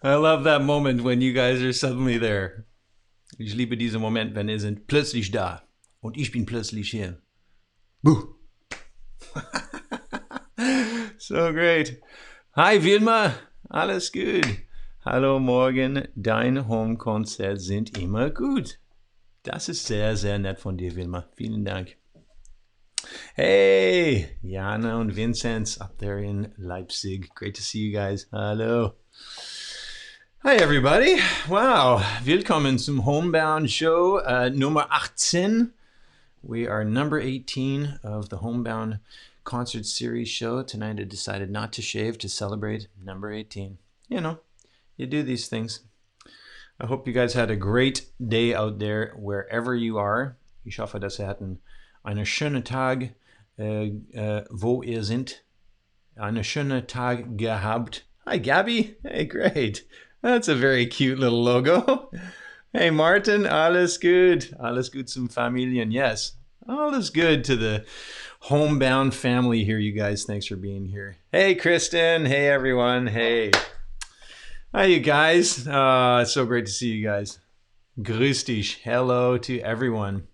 I love that moment when you guys are suddenly there. Ich liebe diesen Moment, wenn ihr sind plötzlich da und ich bin plötzlich hier. Buh. So great. Hi Vilma, alles gut. Hallo Morgen, dein Home-Konzert sind immer gut. Das ist sehr, sehr nett von dir, Vilma. Vielen Dank. Hey, Jana und Vinzenz up there in Leipzig. Great to see you guys. Hallo. Hi everybody. Wow. Willkommen zum Homebound Show Nr. 18. We are number 18 of the Homebound concert series show. Tonight I decided not to shave to celebrate number 18. You know, you do these things. I hope you guys had a great day out there wherever you are. Ich hoffe, dass ihr hatten einen schönen Tag, wo ihr sind. Einen schönen Tag gehabt. Hi, Gabby. Hey, great. That's a very cute little logo. Hey, Martin. Alles gut. Alles gut zum Familien. Yes. All is good to the Homebound family here, you guys. Thanks for being here. Hey, Kristen. Hey, everyone. Hey. Hi, you guys. It's so great to see you guys. Grüß dich. Hello to everyone.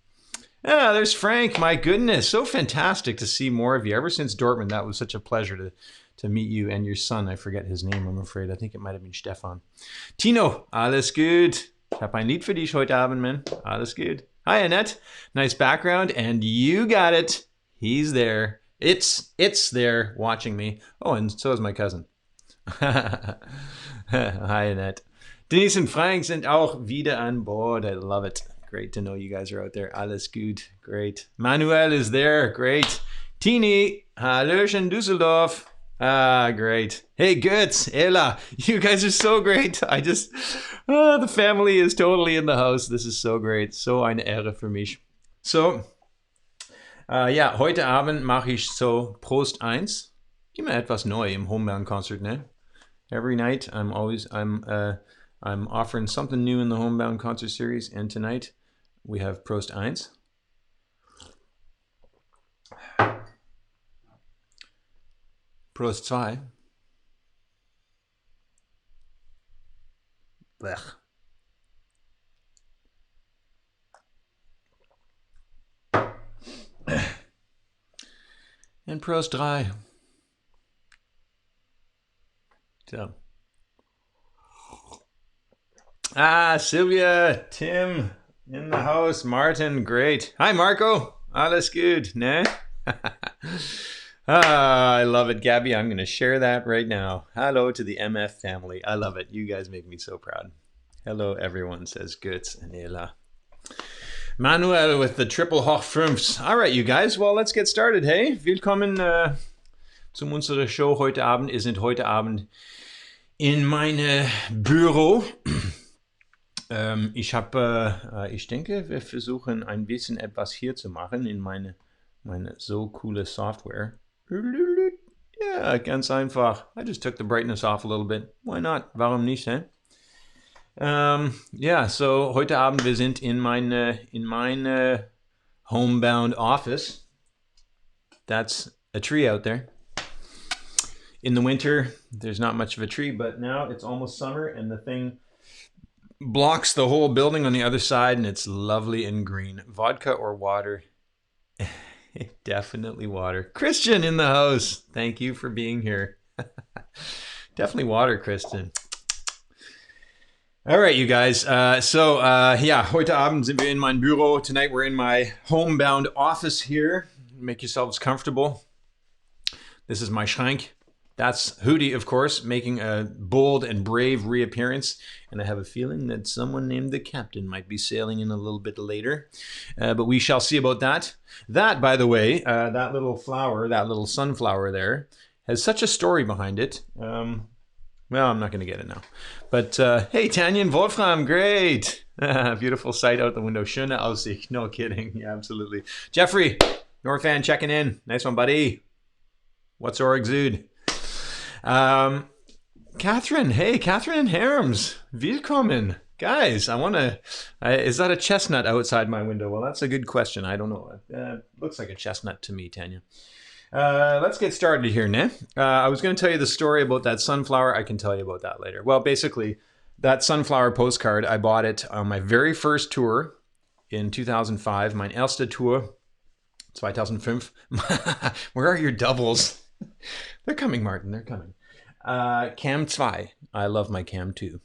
Ah, there's Frank. My goodness. So fantastic to see more of you. Ever since Dortmund, that was such a pleasure to meet you and your son. I forget his name, I'm afraid. I think it might have been Stefan. Tino, alles gut. Ich habe ein Lied für dich heute Abend, man. Alles gut. Hi, Annette. Nice background. And you got it. He's there. It's there watching me. Oh, and so is my cousin. Hi, Annette. Denise and Frank sind auch wieder an board. I love it. Great to know you guys are out there. Alles gut. Great. Manuel is there. Great. Tini. Hallöchen, Düsseldorf. Ah, great. Hey, Götz, Ella, you guys are so great. The family is totally in the house. This is so great. So eine Ehre für mich. So, ja, heute Abend mache ich so Prost 1. Immer etwas neu im Homebound Concert, ne? Every night I'm offering something new in the Homebound Concert series, and tonight we have Prost 1. Prost 2. Blech. And Prost 3. So. Ah, Sylvia, Tim, in the house, Martin, great. Hi, Marco. Alles gut, ne? I love it, Gabby. I'm going to share that right now. Hello to the MF family. I love it. You guys make me so proud. Hello, everyone, says Götz and Ela. Manuel with the triple hoch fünfs. All right, you guys. Well, let's get started, hey? Willkommen zum unserer Show heute Abend. Wir sind heute Abend in meine Büro. Ich denke, wir versuchen ein bisschen etwas hier zu machen in meine so coole Software. Ja, ganz einfach. I just took the brightness off a little bit. Why not? Warum nicht, eh? Yeah, so heute Abend, wir sind in meine Homebound office. That's a tree out there. In the winter, there's not much of a tree, but now it's almost summer and the thing blocks the whole building on the other side and it's lovely and green. Vodka or water? Definitely water. Christian in the house. Thank you for being here. Definitely water, Christian. All right, you guys. Yeah, heute Abend sind wir in mein Büro. Tonight we're in my Homebound office here. Make yourselves comfortable. This is my Schrank. That's Hootie, of course, making a bold and brave reappearance. And I have a feeling that someone named the Captain might be sailing in a little bit later. But we shall see about that. That, by the way, that little flower, that little sunflower there, has such a story behind it. Well, I'm not going to get it now. But hey, Tanya and Wolfram, great. Beautiful sight out the window. Schöne Aussicht. No kidding. Yeah, absolutely. Jeffrey, Norfan checking in. Nice one, buddy. What's our exude? Catherine, hey, Catherine and Harms, willkommen. Guys, is that a chestnut outside my window? Well, that's a good question. I don't know. Looks like a chestnut to me, Tanya. Let's get started here, ne? I was going to tell you the story about that sunflower. I can tell you about that later. Well, basically, that sunflower postcard, I bought it on my very first tour in 2005. Mein erste Tour, 2005. Where are your doubles? They're coming, Martin. They're coming. Cam 2. I love my Cam 2.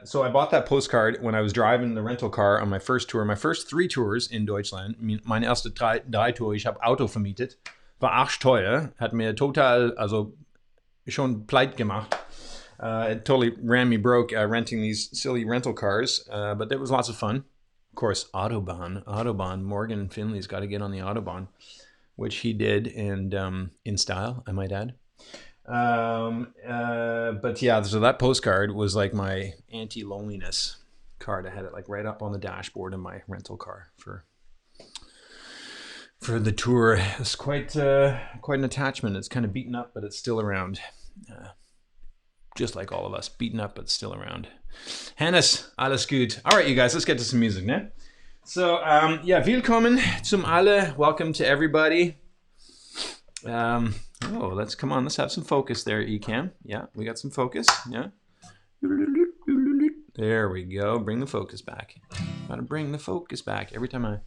So I bought that postcard when I was driving the rental car on my first tour. My first 3 tours in Deutschland. Meine erste 3 Tour. Ich habe Auto vermietet. War arschteuer. Hat mir total, also schon pleit gemacht. It totally ran me broke renting these silly rental cars. But it was lots of fun. Of course, Autobahn. Morgan Finley's got to get on the Autobahn, which he did, and in style, I might add. But yeah, so that postcard was like my anti-loneliness card. I had it like right up on the dashboard of my rental car for the tour. It's quite an attachment. It's kind of beaten up, but it's still around. Just like all of us, beaten up, but still around. Hannes, alles gut. All right, you guys, let's get to some music, ne? So, yeah, willkommen zum alle. Welcome to everybody. Let's have some focus there, Ecam. Yeah, we got some focus. Yeah. There we go. Bring the focus back. Gotta bring the focus back. Every time I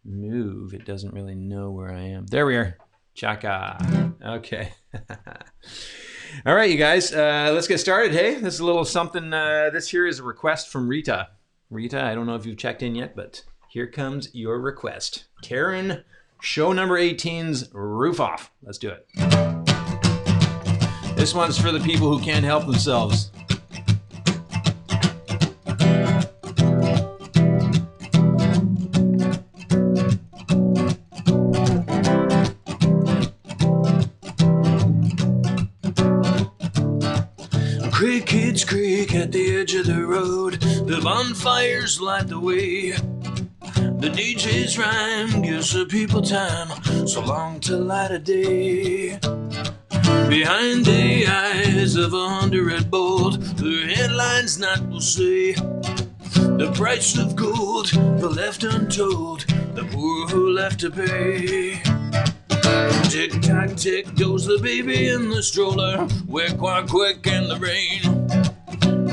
move, it doesn't really know where I am. There we are. Chaka. Okay. All right, you guys, let's get started. Hey, this is a little something. This here is a request from Rita. Rita, I don't know if you've checked in yet, but here comes your request. Karen, show number 18's Roof Off. Let's do it. This one's for the people who can't help themselves. Crickets creak at the edge of the road. The bonfires light the way. The DJ's rhyme gives the people time, so long to light a day. Behind the eyes of 100 bold, the headlines not will say the price of gold, the left untold, the poor who left to pay. Tick tock tick goes the baby in the stroller, quick quack quick in the rain.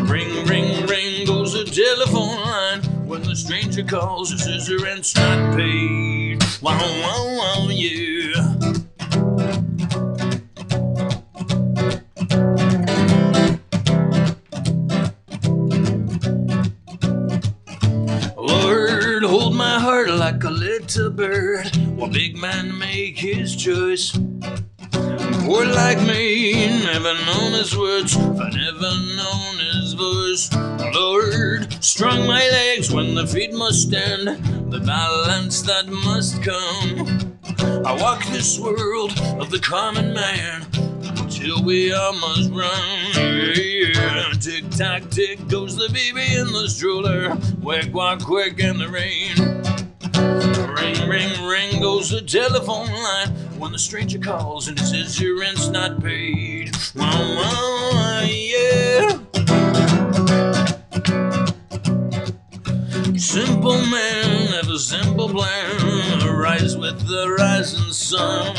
Ring ring ring goes the telephone line when the stranger calls and says the rent's not paid. Wow wow wow yeah. Lord, hold my heart like a little bird while big man make his choice. Poor like me, never known his words, I never known his voice. Lord, strung my legs when the feet must stand, the balance that must come. I walk this world of the common man till we all must run. Yeah. Tick tock tick goes the baby in the stroller, quick walk quick in the rain. Ring ring ring goes the telephone line when the stranger calls and says your rent's not paid. Yeah. Simple man have a simple plan, rise with the rising sun.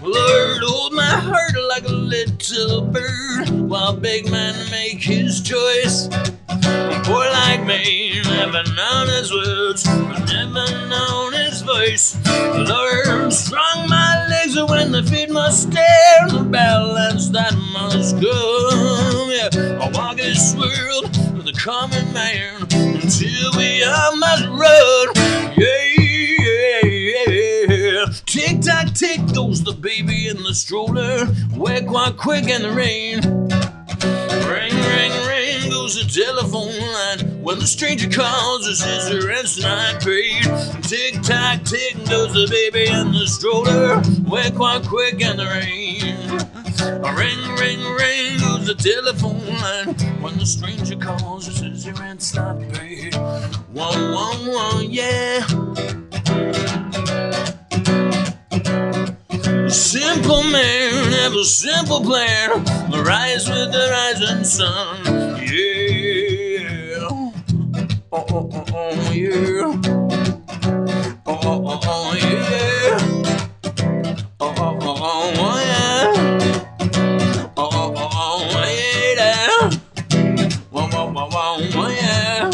Lord, hold my heart like a little bird while big man make his choice. Poor like me, never known his words, never known his voice. Lord, strung my legs when the feet must stand, the balance that must go. Yeah, I walk this world with a common man until we are my stroller, wet quite quick in the rain. Ring, ring, ring goes the telephone line. When the stranger calls, it says the rent's not paid. Tick tock, tick goes the baby in the stroller, wet quite quick in the rain. Ring, ring, ring goes the telephone line. When the stranger calls, it says the rent's not paid. One, one, one, yeah. Simple man, have a simple plan. Rise with the rising sun. Yeah. Oh, oh, oh, oh, yeah. Oh, oh, oh, oh, yeah. Oh, oh, oh, oh, yeah. Oh, oh, oh, oh, yeah. Whoa, whoa, whoa, whoa, yeah.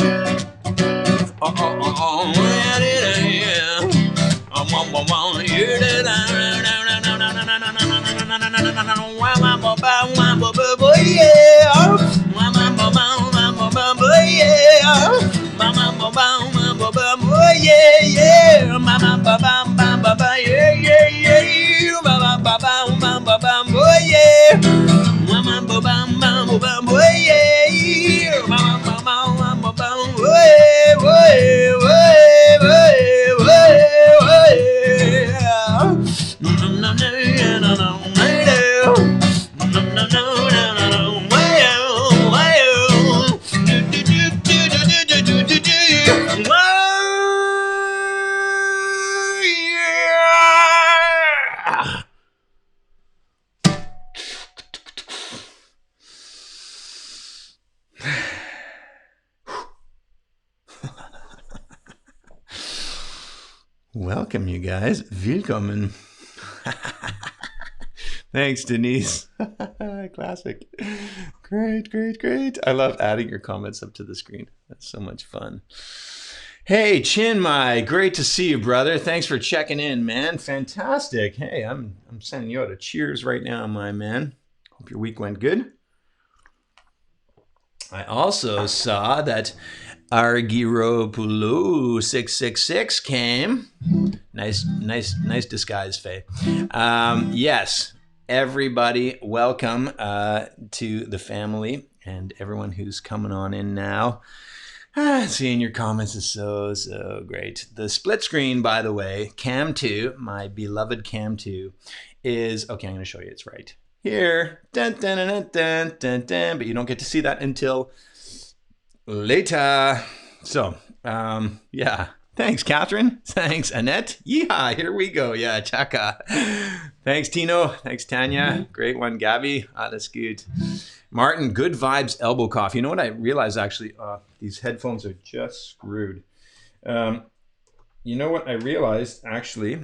Oh, oh, oh, oh, yeah. Oh, whoa, whoa, whoa, yeah. Welcome, you guys. Willkommen. Thanks, Denise. Classic. Great, great, great. I love adding your comments up to the screen. That's so much fun. Hey, Chinmai, great to see you, brother. Thanks for checking in, man. Fantastic. Hey, I'm sending you out a cheers right now, my man. Hope your week went good. I also saw that Argiropoulou 666 came. Nice disguise, Faye. Yes, everybody, welcome to the family and everyone who's coming on in now. Seeing your comments is so great. The split screen, by the way, Cam 2, my beloved Cam 2, is, okay, I'm going to show you it's right here. Dun, dun, dun, dun, dun, dun, but you don't get to see that until later. So, yeah. Thanks, Catherine. Thanks, Annette. Yeah, here we go. Yeah, chaka. Thanks, Tino. Thanks, Tanya. Great one, Gabby. That's good. Martin, good vibes, elbow cough. You know what I realized, actually? These headphones are just screwed. You know what I realized, actually,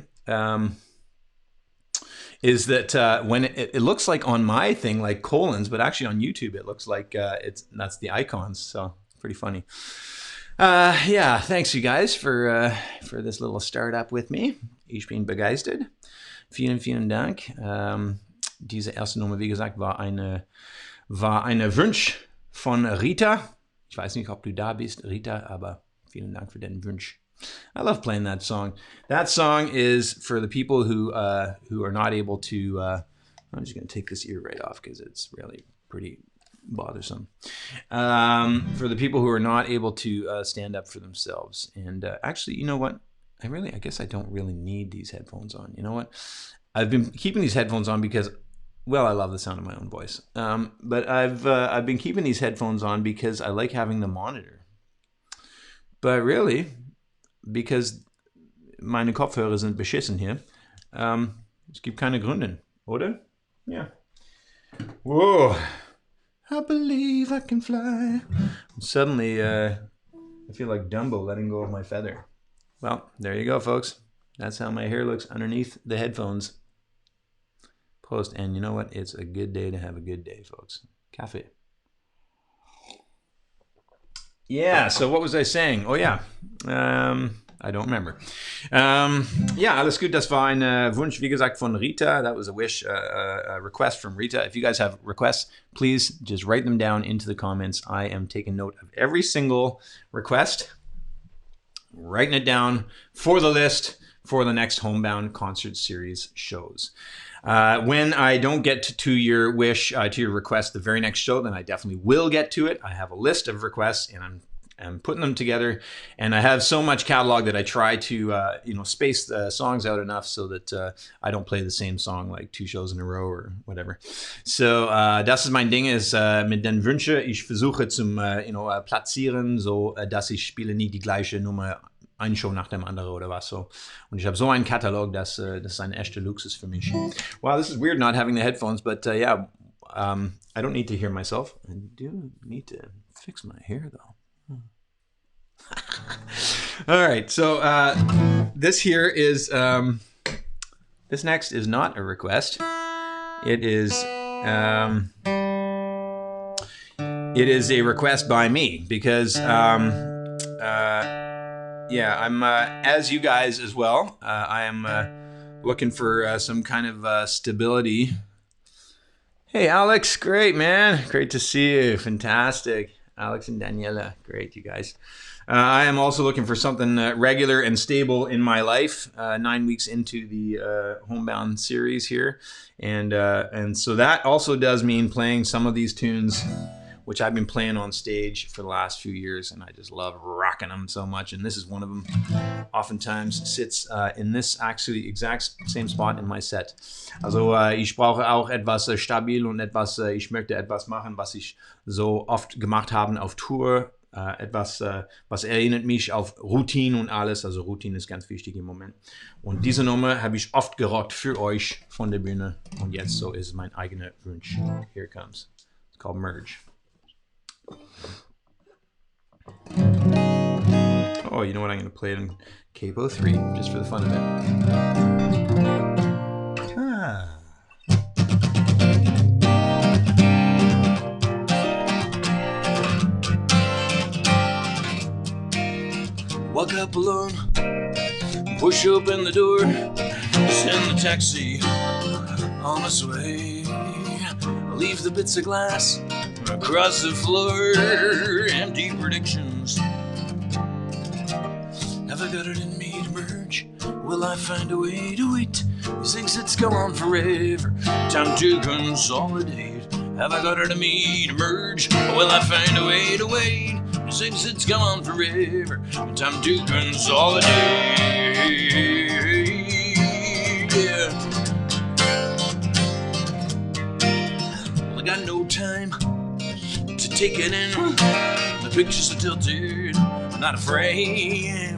is that when it looks like on my thing, like colons, but actually on YouTube, it looks like that's the icons. So pretty funny. Yeah, thanks you guys for this little startup with me. Ich bin begeistert. Vielen Dank. Diese erste Nummer, wie gesagt, war eine Wunsch von Rita. Ich weiß nicht, ob du da bist, Rita, aber vielen Dank für den Wunsch. I love playing that song. That song is for the people who are not able to. I'm just going to take this ear right off because it's really pretty bothersome. For the people who are not able to stand up for themselves. And actually, you know what? I guess I don't really need these headphones on. You know what? I've been keeping these headphones on because, well, I love the sound of my own voice. But I've been keeping these headphones on because I like having the monitor. But really, because meine Kopfhörer sind beschissen hier. Es gibt keine Gründe, oder? Ja. Whoa. I believe I can fly. Suddenly, I feel like Dumbo letting go of my feather. Well, there you go, folks. That's how my hair looks underneath the headphones. Post, and you know what? It's a good day to have a good day, folks. Cafe. Yeah, so what was I saying? Oh, yeah. I don't remember. Ja, alles gut. Das war ein Wunsch, wie gesagt, von Rita. That was a wish, a request from Rita. If you guys have requests, please just write them down into the comments. I am taking note of every single request, writing it down for the list for the next Homebound concert series shows. When I don't get to your wish, to your request the very next show, then I definitely will get to it. I have a list of requests, and I'm putting them together, and I have so much catalog that I try to space the songs out enough so that I don't play the same song like 2 shows in a row or whatever. So das ist mein Ding, ist mit den Wünschen, ich versuche zum platzieren, so dass ich spiele nie die gleiche Nummer, eine Show nach dem anderen oder was so. Und ich habe so einen Katalog, das ist ein echter Luxus für mich. Wow, this is weird not having the headphones, but yeah, I don't need to hear myself. I do need to fix my hair though. All right, so this here is this next is not a request. It is a request by me because yeah, I'm as you guys as well. I am looking for some kind of stability. Hey, Alex, great, man. Great to see you. Fantastic. Alex and Daniela, great, you guys. I am also looking for something regular and stable in my life. 9 weeks into the Homebound series here, and so that also does mean playing some of these tunes, which I've been playing on stage for the last few years, and I just love rocking them so much. And this is one of them. Oftentimes sits in this actually exact same spot in my set. Also ich brauche auch etwas stabil und etwas. Ich möchte etwas machen, was ich so oft gemacht habe auf Tour. Etwas, was erinnert mich auf Routine und alles. Also Routine ist ganz wichtig im Moment. Und diese Nummer habe ich oft gerockt für euch von der Bühne. Und jetzt so ist mein eigener Wunsch. Here it comes. It's called Merge. Oh, you know what? I'm going to play it in capo 3 just for the fun of it. Ah. Walk up alone, push open the door, send the taxi on its way. Leave the bits of glass across the floor, empty predictions. Have I got it in me to merge? Will I find a way to wait? These exits go on forever. Time to consolidate. Have I got it in me to merge? Will I find a way to wait? These exits go on forever. Time to consolidate. Yeah. Well, I got no time to take it in. The pictures are tilted. I'm not afraid.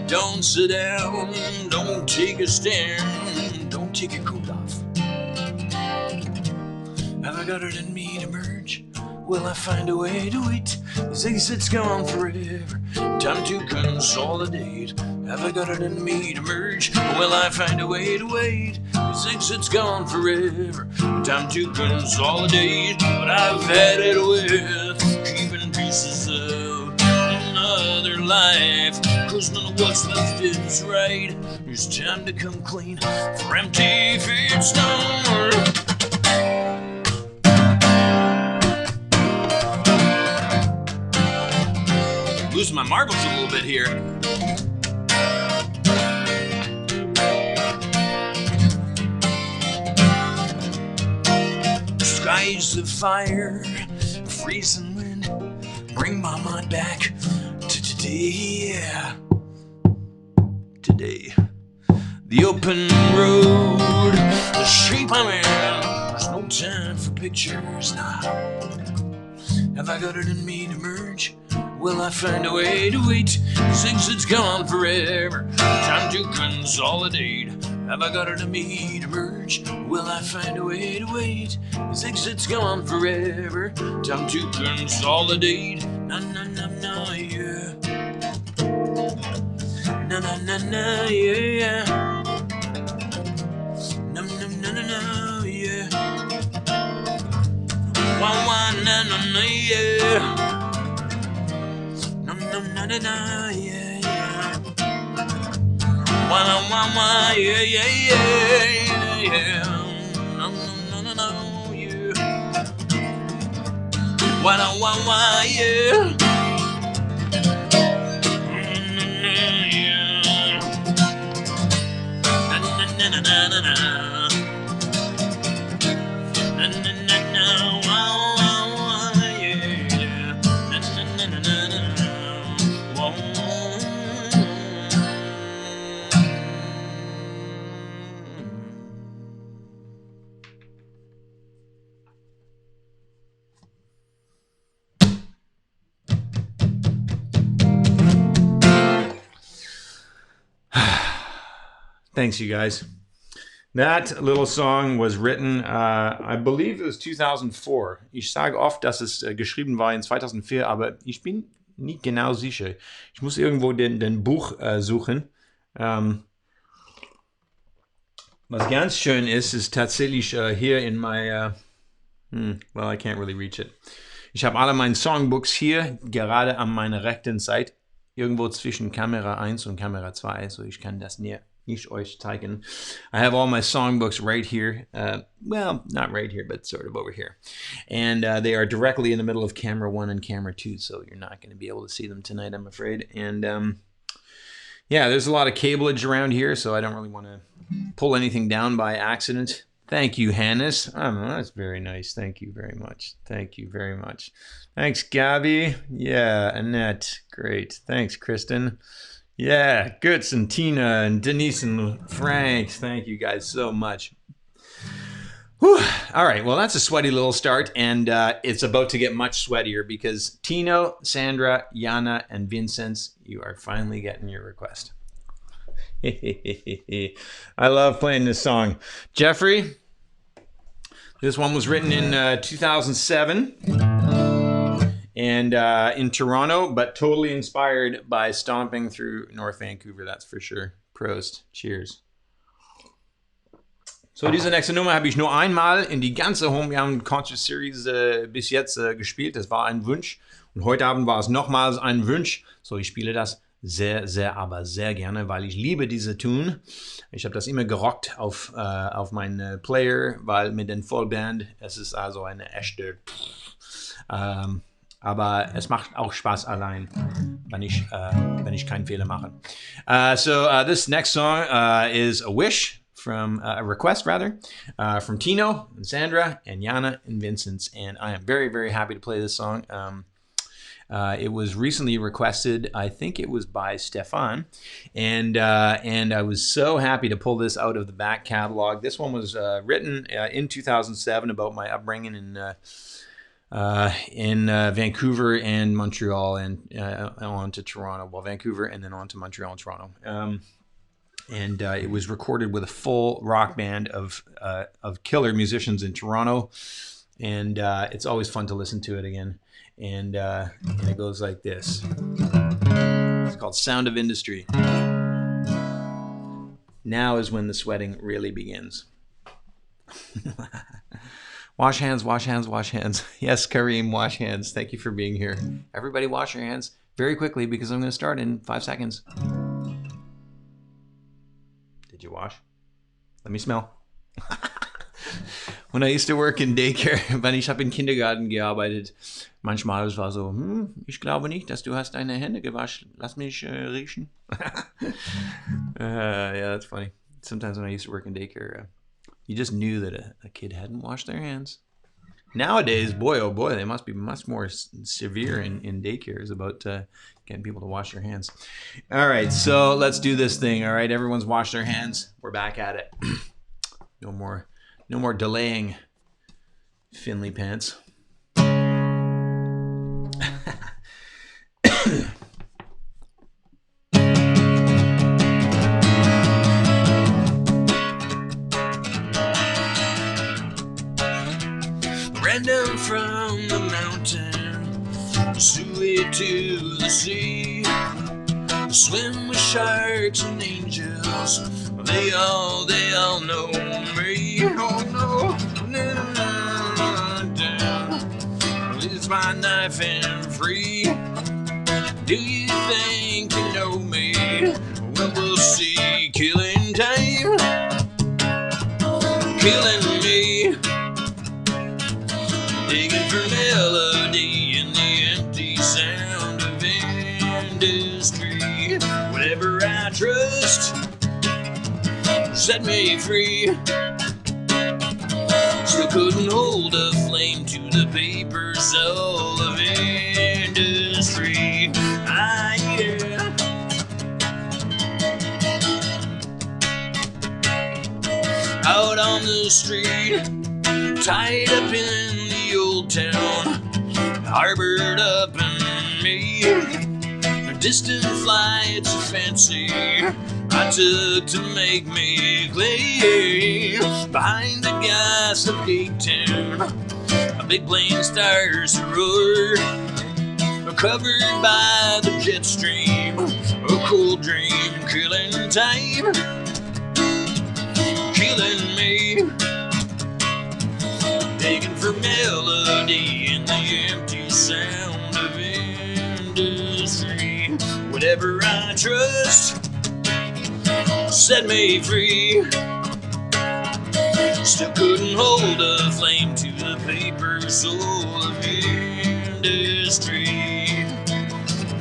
Don't sit down. Don't take a stand. Don't take your coat off. Have I got it in me to merge? Will I find a way to wait? These exits go on forever. Time to consolidate. Have I got it in me to merge? Will I find a way to wait? These exits go on forever. Time to consolidate. But I've had it with keeping pieces of another life. Cause none of what's left is right. It's time to come clean for empty feet stone. Losing my marbles a little bit here. Skies of fire, freezing wind, bring my mind back to today. Yeah. Today. The open road, the shape I'm in. There's no time for pictures now. Have I got it in me to merge? Will I find a way to wait? These exits go on forever. Time to consolidate. Have I got it in me to merge? Will I find a way to wait? These exits go on forever. Time to consolidate. Na na na na yeah. Na na na na yeah. Na na na na na yeah. Wah wah na na na yeah. Na na na yeah yeah. Wah wah wah yeah yeah yeah yeah. Na na na na yeah. Wah wah wah yeah. Thanks, you guys. That little song was written, I believe it was 2004. Ich sage oft, dass es geschrieben war in 2004, aber ich bin nicht genau sicher. Ich muss irgendwo den Buch suchen. Was ganz schön ist tatsächlich hier in my, well, I can't really reach it. Ich habe alle meine Songbooks hier, gerade an meiner rechten Seite, irgendwo zwischen Kamera 1 und Kamera 2, so ich kann das nicht euch zeigen. I have all my songbooks right here. Well, not right here, but sort of over here. And they are directly in the middle of camera 1 and camera 2, so you're not going to be able to see them tonight, I'm afraid. And yeah, there's a lot of cableage around here, so I don't really want to pull anything down by accident. Thank you, Hannes. Oh, that's very nice. Thank you very much. Thank you very much. Thanks, Gabby. Yeah, Annette. Great. Thanks, Kristen. Yeah, Götz and Tina and Denise and Frank. Thank you guys so much. Whew. All right, well, that's a sweaty little start, and it's about to get much sweatier because Tino, Sandra, Jana, and Vincent, you are finally getting your request. I love playing this song. Jeffrey, this one was written in 2007. And in Toronto, but totally inspired by stomping through North Vancouver, that's for sure. Prost. Cheers. So, diese nächste Nummer habe ich nur einmal in die ganze Homebound Concert Series bis jetzt gespielt. Das war ein Wunsch. Und heute Abend war es nochmals ein Wunsch. So, ich spiele das sehr, sehr, aber sehr gerne, weil ich liebe diese Tune. Ich habe das immer gerockt auf meinen Player, weil mit den Vollband, es ist also eine echte... aber es macht auch Spaß allein, wenn ich keinen Fehler mache. So this next song is a wish from a request rather from Tino and Sandra and Jana and Vincent, and I am very, very happy to play this song. It was recently requested, I think it was by Stefan, and I was so happy to pull this out of the back catalog. This one was written in 2007 about my upbringing in Vancouver and Montreal, and on to Toronto. Well, Vancouver and then on to Montreal and Toronto. And it was recorded with a full rock band of killer musicians in Toronto, and it's always fun to listen to it again. And it goes like this. It's called Sound of Industry. Now is when the sweating really begins. Wash hands, wash hands, wash hands. Yes, Kareem, wash hands. Thank you for being here. Everybody wash your hands very quickly because I'm going to start in 5 seconds. Did you wash? Let me smell. When I used to work in Daycare, wenn ich habe in Kindergarten gearbeitet, manchmal es war so, ich glaube nicht, dass du hast deine Hände gewaschen. Lass mich riechen. Yeah, that's funny. Sometimes when I used to work in Daycare, you just knew that a kid hadn't washed their hands. Nowadays, boy, oh boy, they must be much more severe in daycares about getting people to wash their hands. All right, so let's do this thing. All right, everyone's washed their hands. We're back at it. No more delaying, Finley pants. Ran down from the mountain, sweet to the sea. Swim with sharks and angels. They all know me. Oh no, it's my knife and free. Do you think you know me? Well, we'll see. Killing time, killing me. Digging for melody in the empty sound of industry. Whatever I trust, set me free. Still couldn't hold a flame to the paper soul of industry. Ah, yeah. Out on the street, tied up in the old town, harbored up in me. Distant flights of fancy, I took to make me clear. Behind the gas of Cape Town, a big plane starts to roar, covered by the jet stream, a cold dream killing time, killing me. Digging for melody in the empty sound of industry. Whatever I trust set me free. Still couldn't hold a flame to the paper soul of industry.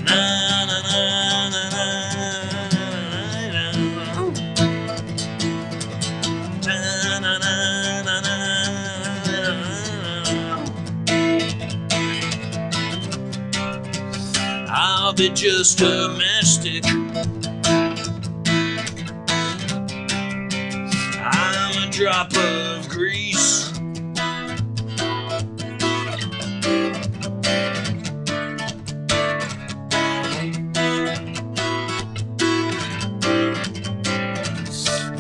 Na na na na na. I'll be just a matchstick. I'm a drop of grease.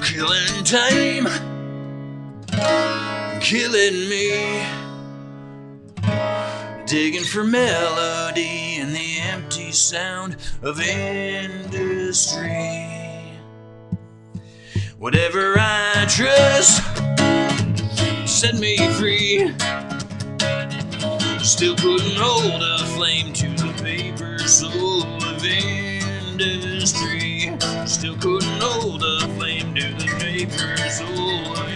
Killing time, killing me. Digging for melody in the empty sound of industry. Whatever I trust set me free. Still couldn't hold a flame to the paper soul of industry. Still couldn't hold a flame to the paper soul of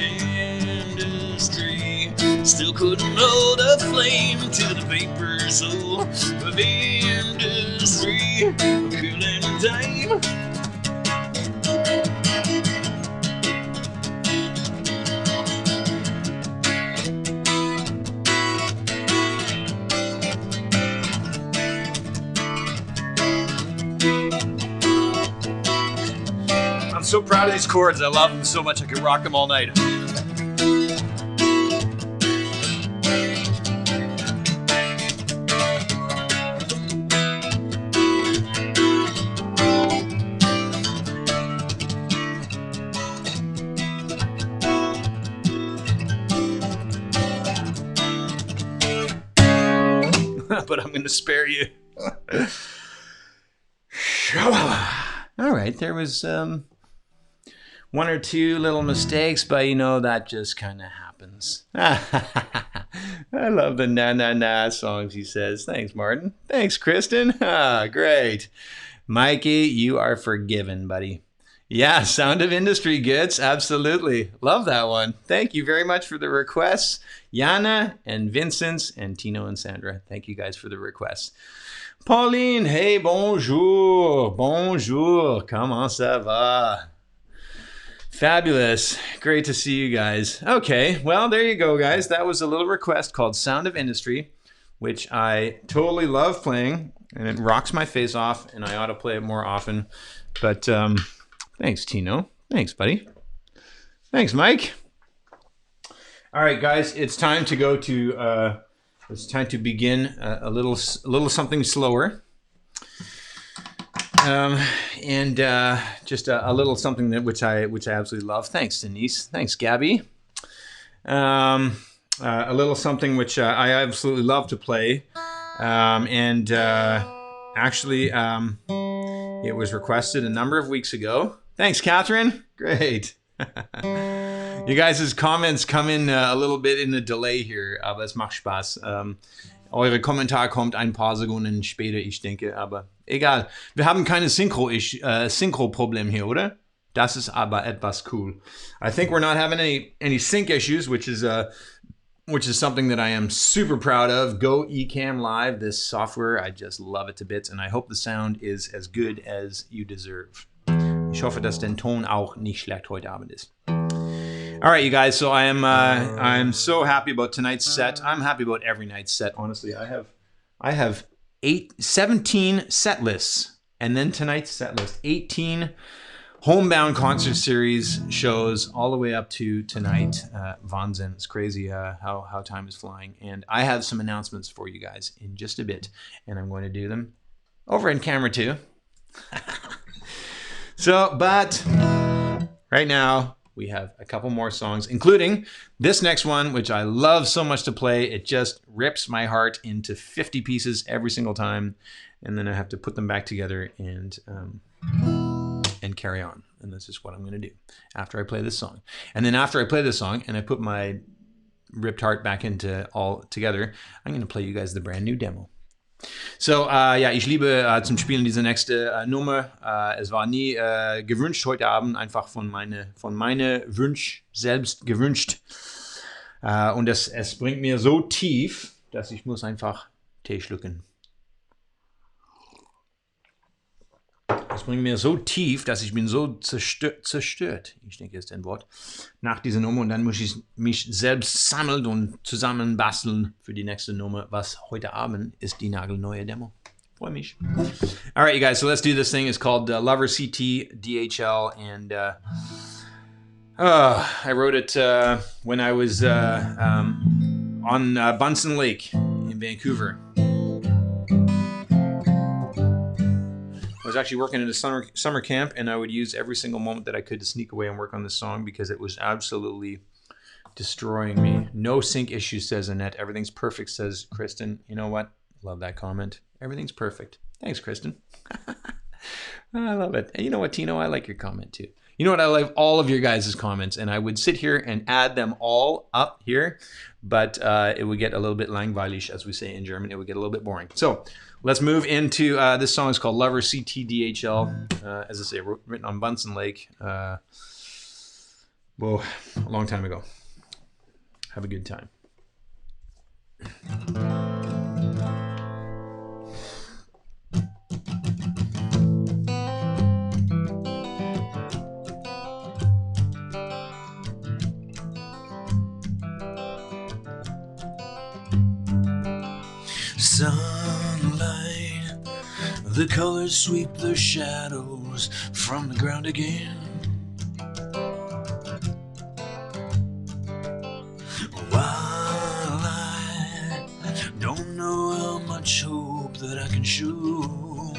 industry. Still couldn't hold a flame to the paper soul of industry. Killing time. I'm so proud of these chords. I love them so much I could rock them all night. But I'm going to spare you. All right, there was one or two little mistakes, but you know, that just kind of happens. I love the na na na songs, he says. Thanks, Martin. Thanks, Kristen. Great. Mikey, you are forgiven, buddy. Yeah, Sound of Industry gets, absolutely. Love that one. Thank you very much for the requests. Yana and Vincent and Tino and Sandra. Thank you guys for the requests. Pauline, hey, bonjour. Bonjour. Comment ça va? Fabulous. Great to see you guys. Okay, well, there you go, guys. That was a little request called Sound of Industry, which I totally love playing, and it rocks my face off, and I ought to play it more often. But thanks, Tino. Thanks, buddy. Thanks, Mike. All right, guys, it's time to go to. It's time to begin a little something slower, and just a little something that which I absolutely love. Thanks, Denise. Thanks, Gabby. A little something which I absolutely love to play, and actually, it was requested a number of weeks ago. Thanks, Catherine. Great. You guys' comments come in a little bit in a delay hier, aber es macht Spaß. Eure Kommentar kommt ein paar Sekunden später, ich denke, aber egal. Wir haben keine Synchro-Problem hier, oder? Das ist aber etwas cool. I think we're not having any sync issues, which is something that I am super proud of. Go Ecamm Live, this software, I just love it to bits, and I hope the sound is as good as you deserve. Ich hoffe, dass der Ton auch nicht schlecht heute Abend ist. All right, you guys. So I'm so happy about tonight's set. I'm happy about every night's set. Honestly, I have 17 set lists, and then tonight's set list, 18 Homebound concert series shows all the way up to tonight. Wahnsinn. It's crazy how time is flying. And I have some announcements for you guys in just a bit, and I'm going to do them over in camera too. So, but right now we have a couple more songs, including this next one, which I love so much to play. It just rips my heart into 50 pieces every single time. And then I have to put them back together and carry on. And this is what I'm going to do after I play this song. And then after I play this song and I put my ripped heart back into all together, I'm going to play you guys the brand new demo. So, ja, ich liebe zum Spielen diese nächste Nummer. Es war nie gewünscht heute Abend, einfach von meine Wunsch selbst gewünscht. Und es bringt mir so tief, dass ich muss einfach Tee schlucken. Es bringt mir so tief, dass ich bin so zerstört, ich denke, ist ein Wort, nach dieser Nummer. Und dann muss ich mich selbst sammeln und zusammenbasteln für die nächste Nummer, was heute Abend ist die nagelneue Demo. Freue mich. All right, you guys, so let's do this thing. It's called Lover CTDHL, and I wrote it when I was on Bunsen Lake in Vancouver. I was actually working at a summer camp, and I would use every single moment that I could to sneak away and work on this song because it was absolutely destroying me. No sync issues, says Annette. Everything's perfect, says Kristen. You know what? Love that comment. Everything's perfect. Thanks, Kristen. I love it. And you know what, Tino? I like your comment too. You know what? I like all of your guys' comments, and I would sit here and add them all up here, but it would get a little bit langweilig, as we say in German. It would get a little bit boring. So let's move into this song. Is called Lover CTDHL. As I say, written on Bunsen Lake. A long time ago. Have a good time. Sunlight, the colors sweep the shadows from the ground again. While I don't know how much hope that I can show,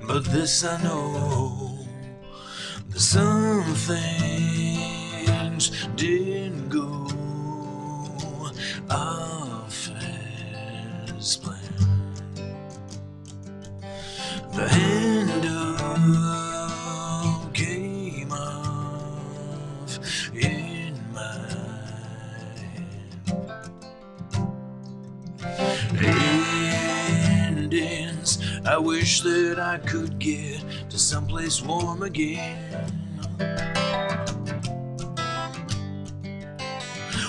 but this I know, that some things didn't go off as planned. The handle came off in my hand. Endings I wish that I could get to someplace warm again.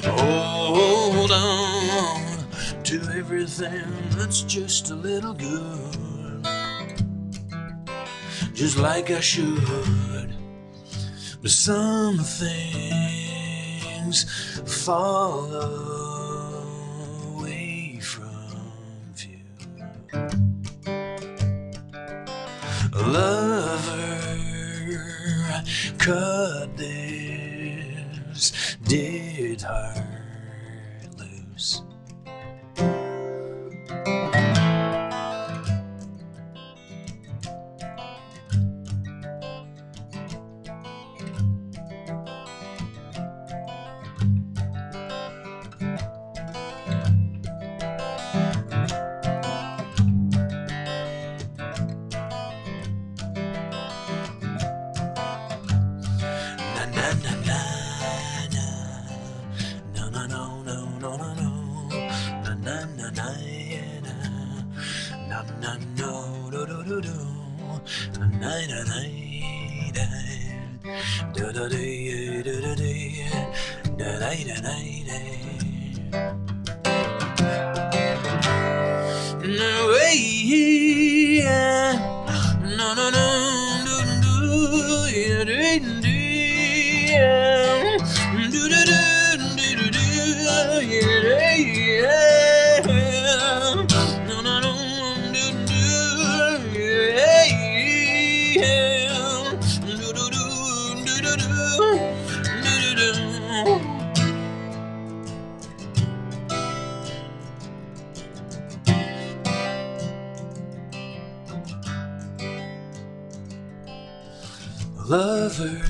Hold on to everything that's just a little good, just like I should. But some things fall away from view. A lover cut this dead heart loose. lover.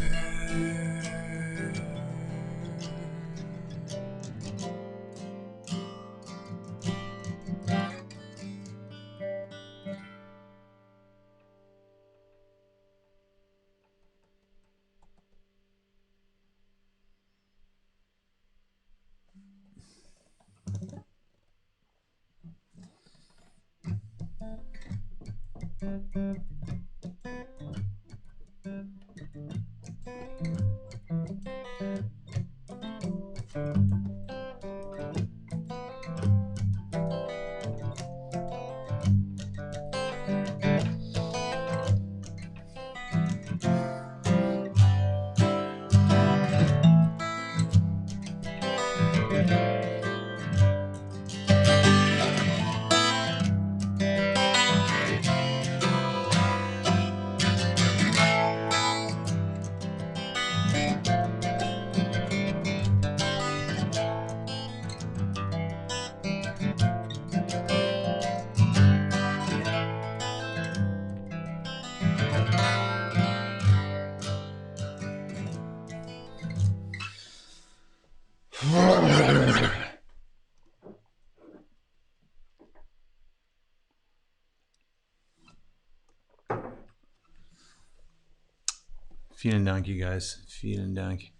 Vielen Dank, you guys. Vielen Dank.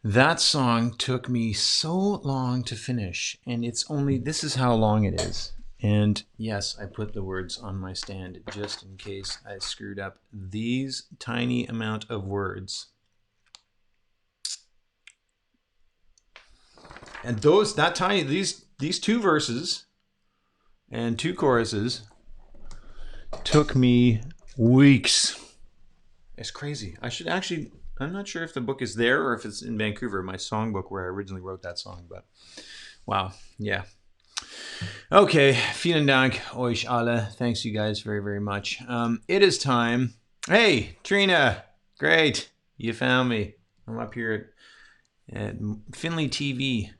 That song took me so long to finish, and this is how long it is. And yes, I put the words on my stand just in case I screwed up these tiny amount of words. And these two verses and two choruses took me weeks. It's crazy. I'm not sure if the book is there or if it's in Vancouver, my songbook where I originally wrote that song, but wow. Yeah. Okay. Vielen Dank euch alle. Thanks you guys very, very much. It is time. Hey, Trina. Great. You found me. I'm up here at Finley TV.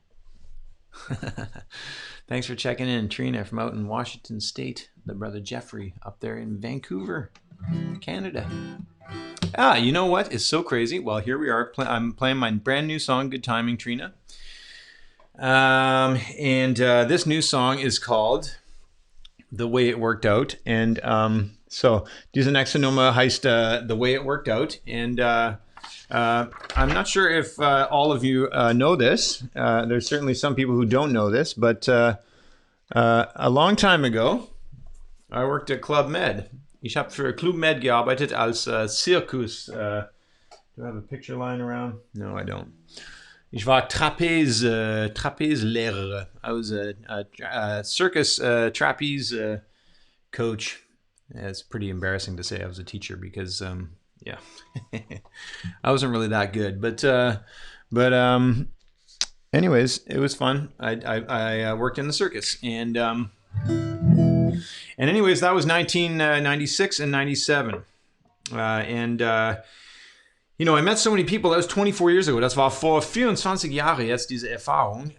Thanks for checking in, Trina from out in Washington State. The brother Jeffrey up there in Vancouver, Canada. You know what? It's so crazy. Well, here we are. I'm playing my brand new song, Good Timing, Trina. This new song is called The Way It Worked Out. And so diese nächste Nummer heißt The Way It Worked Out. And I'm not sure if all of you know this. There's certainly some people who don't know this. But a long time ago, I worked at Club Med. Ich habe für Club Med gearbeitet als Circus. Do I have a picture lying around? No, I don't. Ich war Trapeze-Lehrer. I was a circus trapeze coach. Yeah, it's pretty embarrassing to say I was a teacher because, yeah, I wasn't really that good. But anyways, it was fun. I worked in the circus, and anyways, that was 1996 and 97. You know, I met so many people. That was 24 years ago. Das war vor 24 Jahren jetzt diese Erfahrung.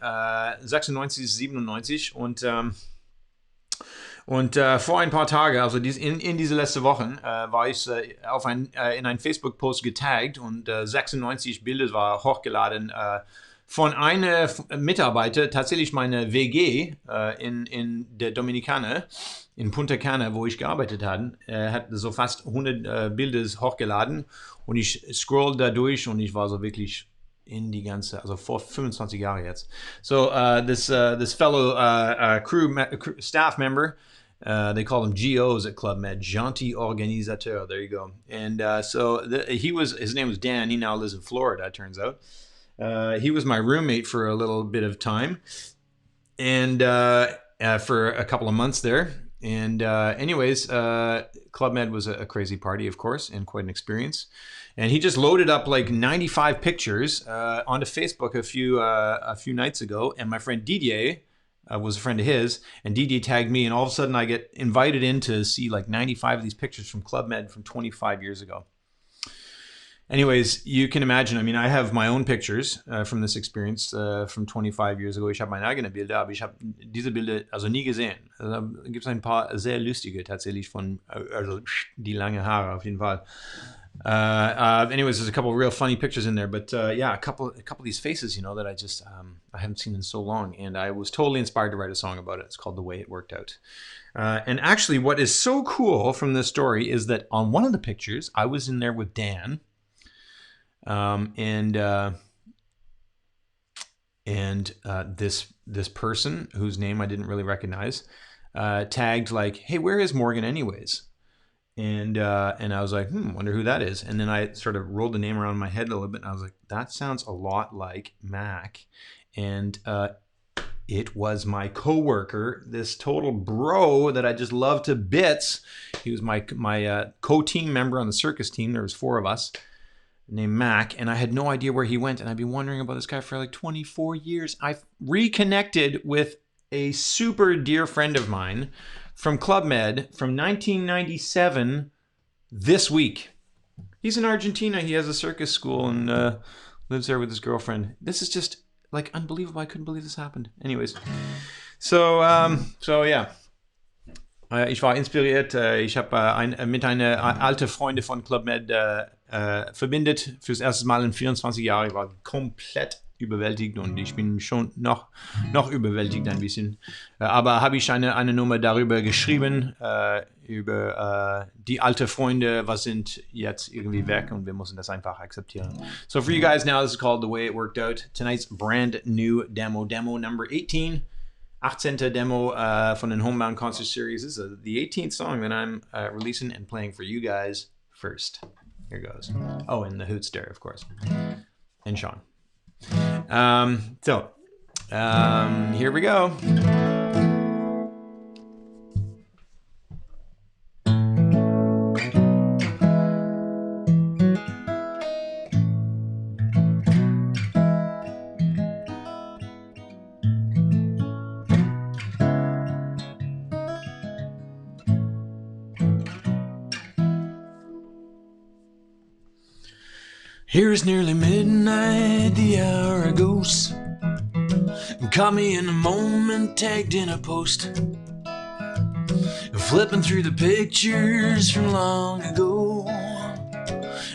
96, 97 und vor ein paar Tagen, also in diese letzte Wochen, war ich in einen Facebook-Post getaggt und 96 Bilder war hochgeladen von einer Mitarbeiter, tatsächlich meine WG in der Dominikaner, in Punta Cana, wo ich gearbeitet hatte. Er hat so fast 100 Bilder hochgeladen und ich scroll da durch und ich war so wirklich in die ganze, also vor 25 Jahren jetzt. So this fellow staff member, they call them GOs at Club Med, Gentil Organisateur. There you go. And his name was Dan. He now lives in Florida, it turns out. He was my roommate for a little bit of time, and for a couple of months there. And anyways, Club Med was a crazy party, of course, and quite an experience. And he just loaded up like 95 pictures onto Facebook a few nights ago. And my friend Didier was a friend of his, and Didier tagged me. And all of a sudden, I get invited in to see like 95 of these pictures from Club Med from 25 years ago. Anyways, you can imagine, I mean, I have my own pictures from this experience from 25 years ago. Ich habe meine eigenen Bilder, aber ich habe diese Bilder also nie gesehen. Also, da gibt es ein paar sehr lustige tatsächlich also die lange Haare auf jeden Fall. Anyways, there's a couple of real funny pictures in there, but yeah, a couple of these faces, you know, that I just I haven't seen in so long, and I was totally inspired to write a song about it. It's called "The Way It Worked Out." And actually, what is so cool from this story is that on one of the pictures, I was in there with Dan, and this person whose name I didn't really recognize tagged like, "Hey, where is Morgan anyways?" And I was like, wonder who that is. And then I sort of rolled the name around in my head a little bit, and I was like, that sounds a lot like Mac. And it was my coworker, this total bro that I just love to bits. He was my co-team member on the circus team. There was 4 of us, named Mac, and I had no idea where he went. And I've been wondering about this guy for like 24 years. I've reconnected with a super dear friend of mine from Club Med from 1997 this week. He's in Argentina. He has a circus school and lives there with his girlfriend. This is just like unbelievable. I couldn't believe this happened. Anyways, so yeah. Ich war inspiriert. Ich habe mit einer alte Freunde von Club Med verbindet fürs erste Mal in 24 Jahren. Ich war komplett überwältigt und ich bin schon noch überwältigt ein bisschen. Aber habe ich eine Nummer darüber geschrieben, über die alte Freunde, was sind jetzt irgendwie weg und wir müssen das einfach akzeptieren. So for you guys now, this is called The Way It Worked Out. Tonight's brand new demo number 18. 18. Demo von den Homebound Concert Series. This is the 18th song that I'm releasing and playing for you guys first. Here goes. Oh, and the Hootster, of course. And Sean. Here we go. Here's nearly midnight, the hour goes. Caught me in a moment, tagged in a post. Flipping through the pictures from long ago.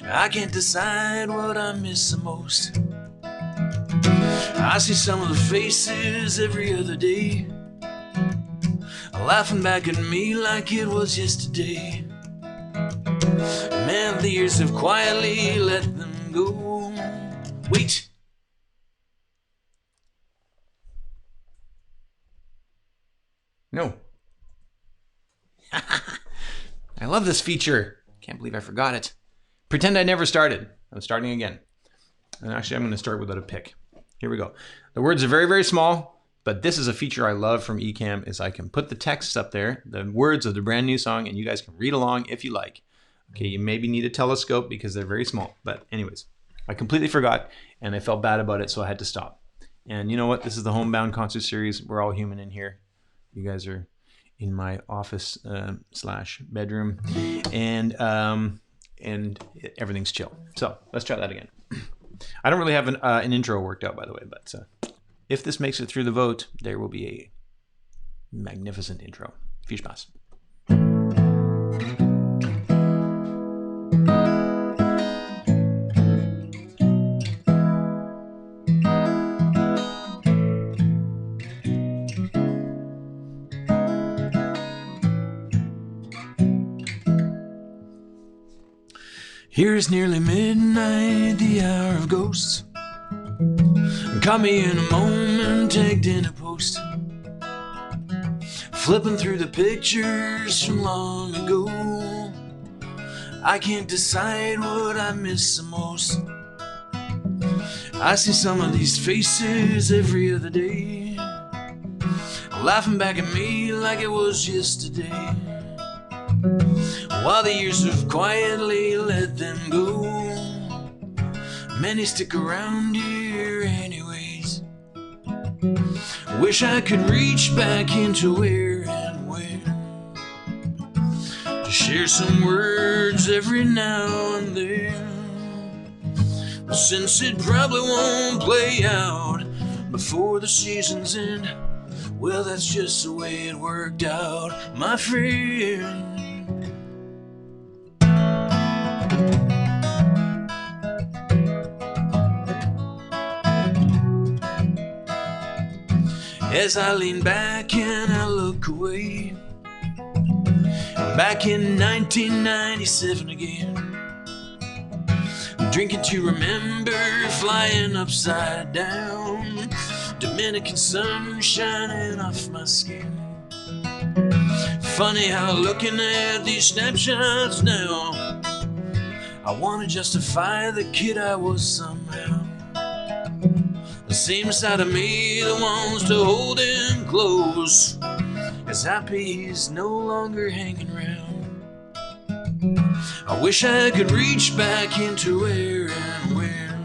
I can't decide what I miss the most. I see some of the faces every other day, laughing back at me like it was yesterday. Man, the years have quietly let them go. Wait. No. I love this feature. Can't believe I forgot it. Pretend I never started. I'm starting again. And actually, I'm going to start without a pick. Here we go. The words are very, very small, but this is a feature I love from Ecamm, is I can put the text up there, the words of the brand new song, and you guys can read along if you like. Okay, you maybe need a telescope because they're very small. But anyways, I completely forgot, and I felt bad about it, so I had to stop. And you know what? This is the Homebound Concert Series. We're all human in here. You guys are in my office slash bedroom, and everything's chill. So let's try that again. I don't really have an intro worked out, by the way, but if this makes it through the vote, there will be a magnificent intro. Viel Spaß. Here's nearly midnight, the hour of ghosts. Caught me in a moment, tagged in a post. Flipping through the pictures from long ago. I can't decide what I miss the most. I see some of these faces every other day, laughing back at me like it was yesterday. While the years have quietly let them go, many stick around here anyways. Wish I could reach back into where and when, to share some words every now and then. But since it probably won't play out before the season's end, well, that's just the way it worked out, my friend. as I lean back and I look away. Back in 1997 again, drinking to remember, flying upside down, Dominican sun shining off my skin. Funny how looking at these snapshots now, I want to justify the kid I was somehow. The same side of me that wants to hold him close, as happy he's no longer hanging around. I wish I could reach back into where and when,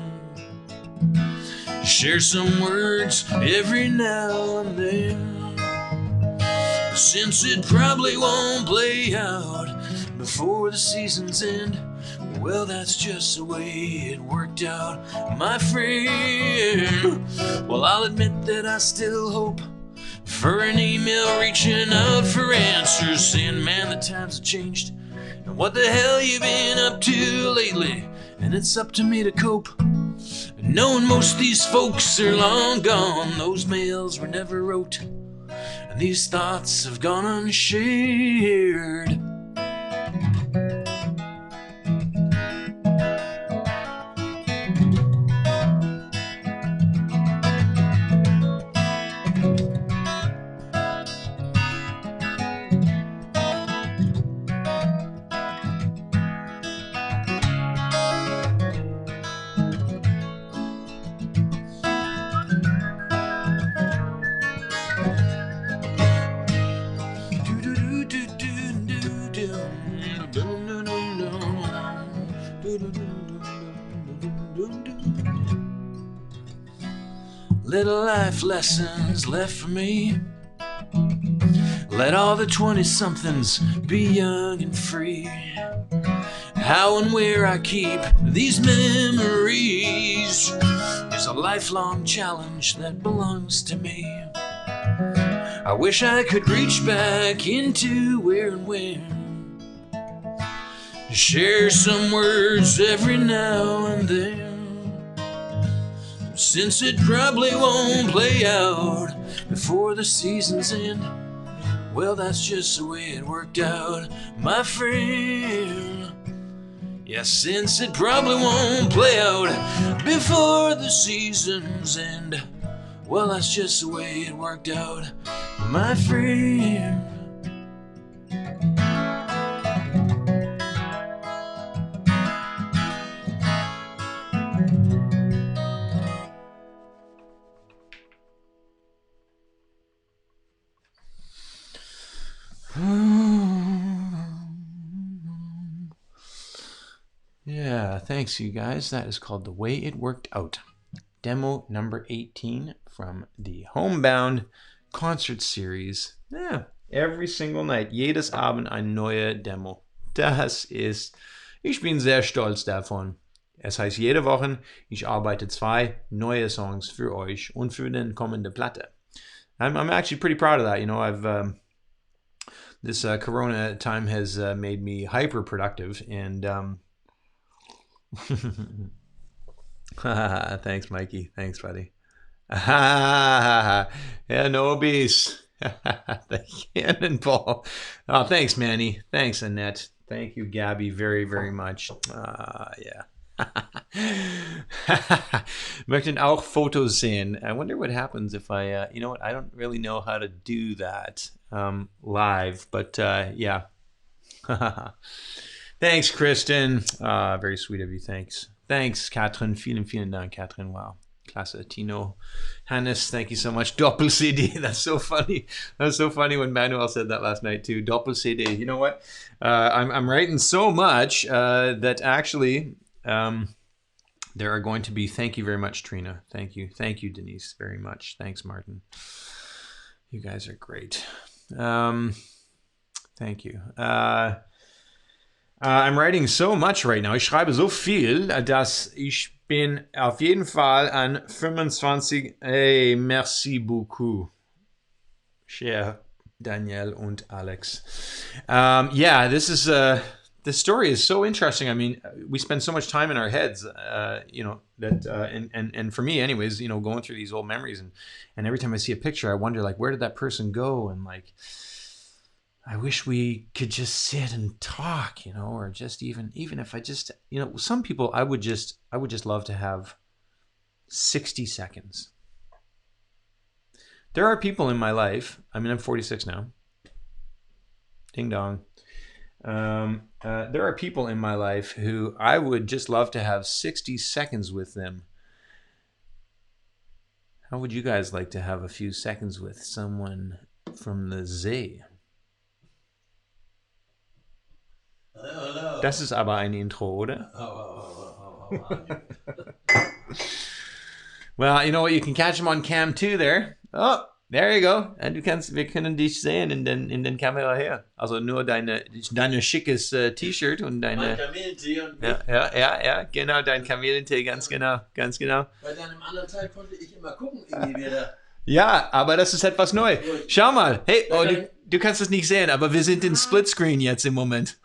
share some words every now and then. Since it probably won't play out before the season's end, well, that's just the way it worked out, my friend. Well, I'll admit that I still hope for an email reaching out for answers, saying, man, the times have changed, and what the hell you been up to lately? And it's up to me to cope, and knowing most of these folks are long gone, those mails were never wrote, and these thoughts have gone unshared. Little life lessons left for me. Let all the 20-somethings be young and free. How and where I keep these memories is a lifelong challenge that belongs to me. I wish I could reach back into where and when, share some words every now and then. Since it probably won't play out before the season's end, well, that's just the way it worked out, my friend. Yeah, since it probably won't play out before the season's end, well, that's just the way it worked out, my friend. Yeah, thanks you guys. That is called The Way It Worked Out. Demo number 18 from the Homebound concert series. Yeah, every single night. Jedes Abend eine neue Demo. Ich bin sehr stolz davon. Es heißt jede Woche, ich arbeite 2 neue Songs für euch und für den kommende Platte. I'm actually pretty proud of that. You know, I've this Corona time has made me hyper productive, and thanks, Mikey. Thanks, buddy. Yeah, no obese. The cannonball. Oh, thanks, Manny. Thanks, Annette. Thank you, Gabby, very, very much. Yeah. Möchten auch Fotos sehen. I wonder what happens if I, you know what, I don't really know how to do that live, but yeah. Thanks, Kristen. Very sweet of you. Thanks. Thanks, Katrin. Vielen Dank, Katrin. Wow. Klasse. Tino. Hannes, thank you so much. Doppel-CD. That's so funny. That was so funny when Manuel said that last night too. Doppel-CD. You know what? I'm writing so much that actually there are going to be, thank you very much, Trina. Thank you. Thank you, Denise, very much. Thanks, Martin. You guys are great. Thank you. I'm writing so much right now. Ich schreibe so viel, dass ich bin auf jeden Fall an 25. Hey, merci beaucoup, cher Daniel und Alex. Yeah, this is the story is so interesting. I mean, we spend so much time in our heads, you know, that and for me, anyways, you know, going through these old memories, and every time I see a picture, I wonder like, where did that person go? And like, I wish we could just sit and talk, you know, or just even if I just, you know, some people I would just love to have 60 seconds. There are people in my life. I mean, I'm 46 now. Ding dong. There are people in my life who I would just love to have 60 seconds with them. How would you guys like to have a few seconds with someone from the See? Hello. Das ist aber ein Intro, oder? Well, you know what? You can catch him on cam too there. Oh, there you go. Und wir können dich sehen in den Kamera her. Also nur deine schickes T-Shirt und deine... Mein Kamillentee und Ja, genau, dein Kamillentee, ganz genau. Bei deinem anderen Teil konnte ich immer gucken, irgendwie wieder. Ja, aber das ist etwas neu. Schau mal. Hey, oh, du kannst es nicht sehen, aber wir sind in Splitscreen jetzt im Moment.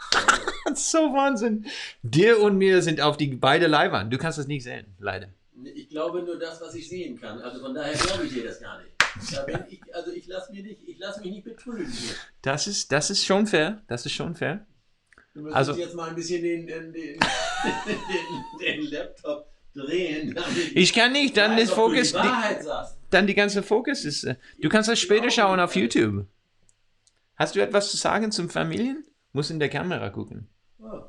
Das ist so Wahnsinn. Dir und mir sind auf die beide Leinwand. Du kannst es nicht sehen, leider. Ich glaube nur das, was ich sehen kann. Also von daher glaube ich dir das gar nicht. Ich lasse mich nicht betrügen hier. Das ist schon fair. Du müsstest jetzt mal ein bisschen den Laptop drehen. Ich kann nicht, dann ist Fokus. Die Wahrheit sagst. Dann die ganze Fokus ist. Du kannst das später schauen auf YouTube. Hast du etwas zu sagen zum Familien? Muss in der Kamera gucken. Oh.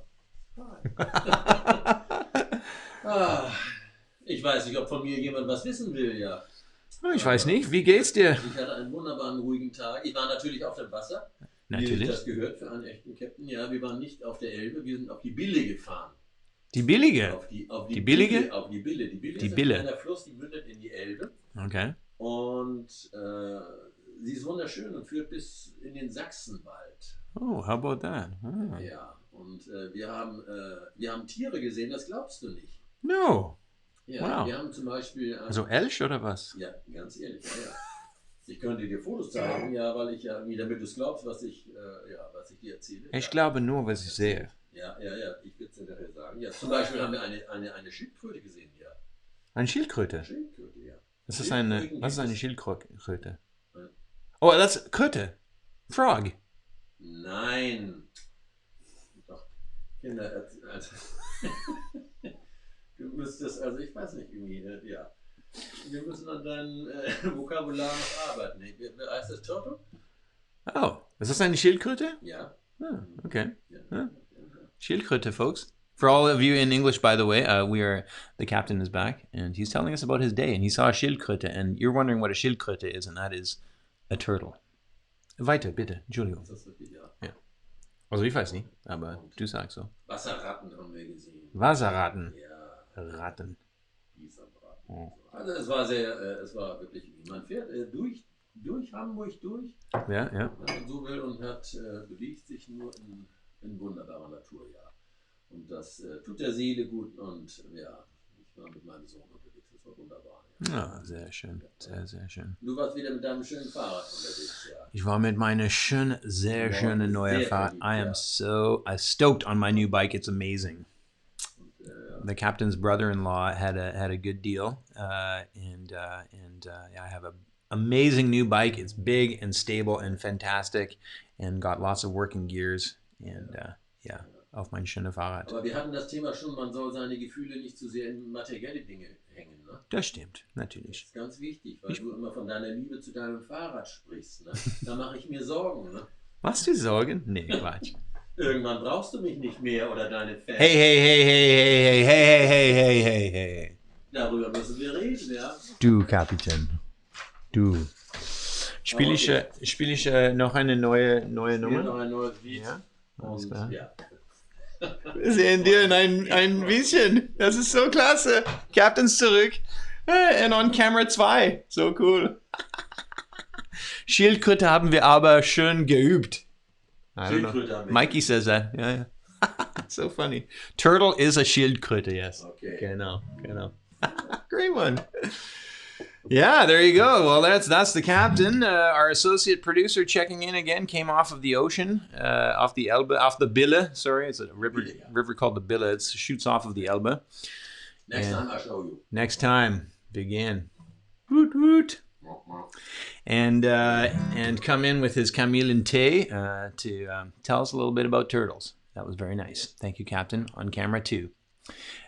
Ich weiß nicht, ob von mir jemand was wissen will, ja. Oh, ich weiß nicht. Wie geht's dir? Ich hatte einen wunderbaren, ruhigen Tag. Ich war natürlich auf dem Wasser. Natürlich. Wie sich das gehört für einen echten Captain. Ja, wir waren nicht auf der Elbe, wir sind auf die Bille gefahren. Die billige? Auf die billige? Auf die Bille. Die Bille Die ist Bille. ein kleiner Fluss, die mündet in die Elbe. Okay. Und sie ist wunderschön und führt bis in den Sachsenwald. Oh, how about that? Ah. Ja, und wir haben Tiere gesehen, das glaubst du nicht. No. Ja, Wow. wir haben zum Beispiel... Also Elch oder was? Ja, ganz ehrlich, ja. Ich könnte dir Fotos zeigen, ja, weil ich ja, damit du es glaubst, was ich dir erzähle. Ich glaube nur, was ich sehe. Ja, ich würde es dir nachher sagen. Ja, zum Beispiel haben wir eine Schildkröte gesehen, ja. Eine Schildkröte? Schildkröte, ja. Was ist eine Schildkröte? Ja. Oh, das ist Kröte. Frog. Nein. Doch, Kinder, also du müsstest, also ich weiß nicht, irgendwie, ja. Wir müssen an deinem Vokabular noch arbeiten. Heißt das Turtle? Oh, ist das eine Schildkröte? Ja. Oh, okay. Ja. Schildkröte, folks. For all of you in English, by the way, the captain is back, and he's telling us about his day, and he saw a Schildkröte, and you're wondering what a Schildkröte is, and that is a turtle. Weiter, bitte. Entschuldigung. Das ist wirklich, ja. Ja. Also ich weiß nicht, aber du sagst so. Wasserratten haben wir gesehen. Wasserratten. Ja. Ratten. Isarbraten. Oh. Also es war wirklich, man fährt durch Hamburg durch, Ja. wenn man so will, und bewegt sich nur in wunderbarer Natur, ja. Und das tut der Seele gut, und ja, ich war mit meinem Sohn unterwegs, das war wunderbar. Ja. Ah, sehr schön. Sehr, sehr schön. Du warst wieder mit deinem schönen Fahrrad unterwegs, ja. Ich war mit meiner sehr schönen neuen Fahrrad. I am so stoked on my new bike. It's amazing. The captain's brother-in-law had a good deal, and I have an amazing new bike. It's big and stable and fantastic, and got lots of working gears. And auf mein schönes Fahrrad. Aber wir hatten das Thema schon, man soll seine Gefühle nicht zu sehr in materielle Dinge hängen, ne? Das stimmt, natürlich. Das ist ganz wichtig, weil du immer von deiner Liebe zu deinem Fahrrad sprichst, ne? Da mache ich mir Sorgen, ne? Machst du Sorgen? Nee, Quatsch. Irgendwann brauchst du mich nicht mehr oder deine Fans. Hey. Darüber müssen wir reden, ja. Du, Kapitän. Du. Spiel ich noch eine neue Nummer? Noch ein neues Lied. Ja, alles Und, klar. ja. Wir sehen dir in ein bisschen. Das ist so klasse. Captain's zurück. And on Camera 2. So cool. Schildkröte haben wir aber schön geübt. I don't know. Mikey says that. Yeah. So funny. Turtle is a Schildkröte, yes. Okay. Genau. Great one. Yeah, there you go. Well, that's the captain. Our associate producer checking in again came off of the ocean, off the Elbe, off the Bille. Sorry, it's a river called the Bille. It shoots off of the Elbe. Next time I show you. Next time, begin. Woot woot. And come in with his Camille and Tay to tell us a little bit about turtles. That was very nice. Thank you, Captain. On camera too.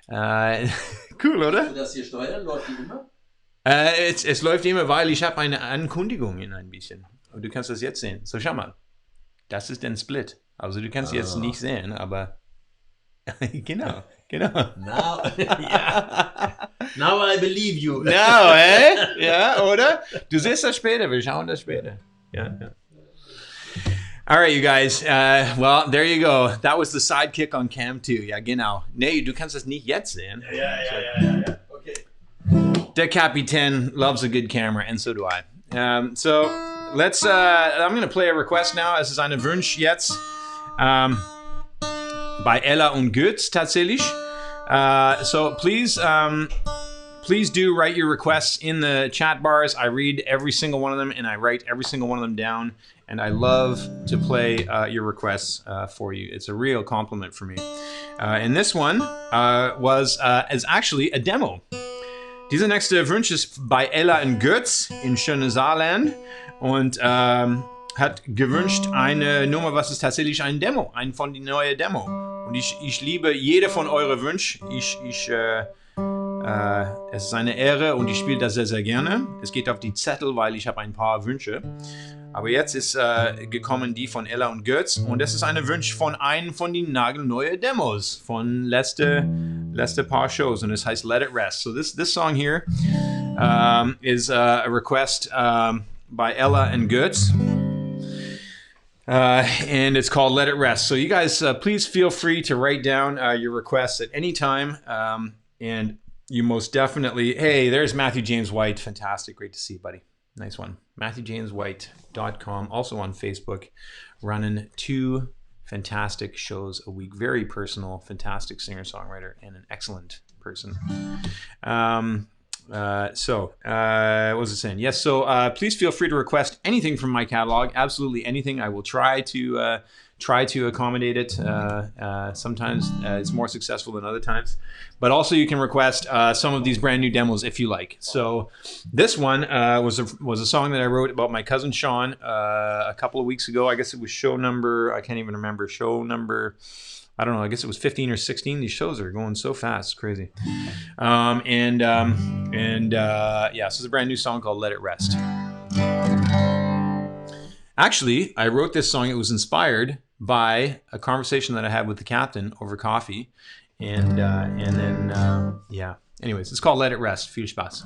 Cool, oder? Das hier steuern läuft die immer? Es läuft immer, weil ich habe eine Ankündigung in ein bisschen. Und du kannst das jetzt sehen. So, schau mal. Das ist ein Split. Also du kannst jetzt nicht sehen, aber genau. Now, yeah. Now I believe you. Now, Ja, oder? Du siehst das später. Wir schauen das später. Ja. All right, you guys. Well, there you go. That was the sidekick on Cam 2. Ja, genau. Nee, du kannst das nicht jetzt sehen. Ja. Okay. Der Captain loves a good camera, and so do I. So let's. I'm going to play a request now. Es ist eine Wunsch jetzt bei Ella und Götz tatsächlich. So please do write your requests in the chat bars. I read every single one of them, and I write every single one of them down. And I love to play your requests for you. It's a real compliment for me. And this one is actually a demo. Diese nächste Wunsch ist bei Ella und Götz in schöne Saarland und hat gewünscht eine Nummer, was ist tatsächlich ein Demo, ein von die neue Demo. Und ich liebe jede von euren Wünschen. Es ist eine Ehre und ich spiele das sehr, sehr gerne. Es geht auf die Zettel, weil ich habe ein paar Wünsche. Aber jetzt ist gekommen die von Ella und Götz und es ist eine Wunsch von einem von den nagelneue Demos von letzte paar Shows und es heißt Let It Rest. So this song here is a request by Ella and Götz. And it's called Let It Rest. So you guys, please feel free to write down your requests at any time. And you most definitely... Hey, there's Matthew James White. Fantastic. Great to see you, buddy. Nice one. MatthewJamesWhite.com. Also on Facebook. Running 2 fantastic shows a week. Very personal, fantastic singer-songwriter, and an excellent person. What was I saying? Yes, so please feel free to request anything from my catalog. Absolutely anything. I will try to accommodate it. Sometimes it's more successful than other times. But also you can request some of these brand new demos if you like. So this one was a song that I wrote about my cousin Sean a couple of weeks ago. I guess it was show number, I can't even remember, show number... I don't know, I guess it was 15 or 16. These shows are going so fast. It's crazy. So it's a brand new song called Let It Rest. Actually, I wrote this song. It was inspired by a conversation that I had with the captain over coffee. Anyways, it's called Let It Rest. Viel Spaß.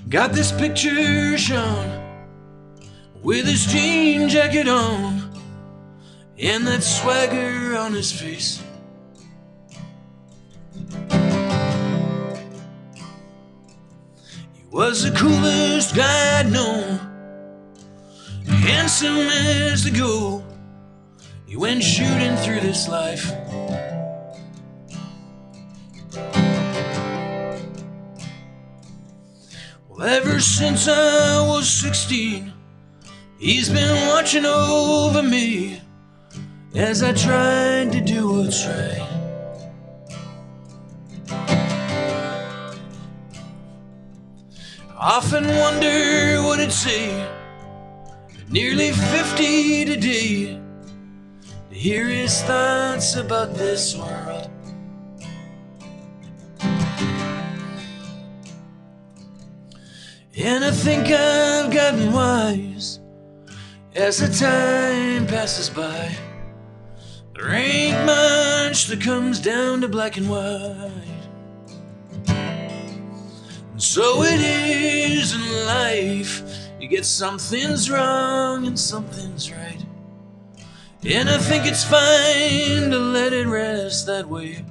Got this picture shown with his jean jacket on and that swagger on his face. He was the coolest guy I'd known, handsome as the goal. He went shooting through this life. Well, ever since I was 16, he's been watching over me as I tried to do what's right. Often wonder what it'd say at nearly 50 today to hear his thoughts about this world. And I think I've gotten wise as the time passes by. There ain't much that comes down to black and white. And so it is in life. You get some things wrong and some things right. And I think it's fine to let it rest that way.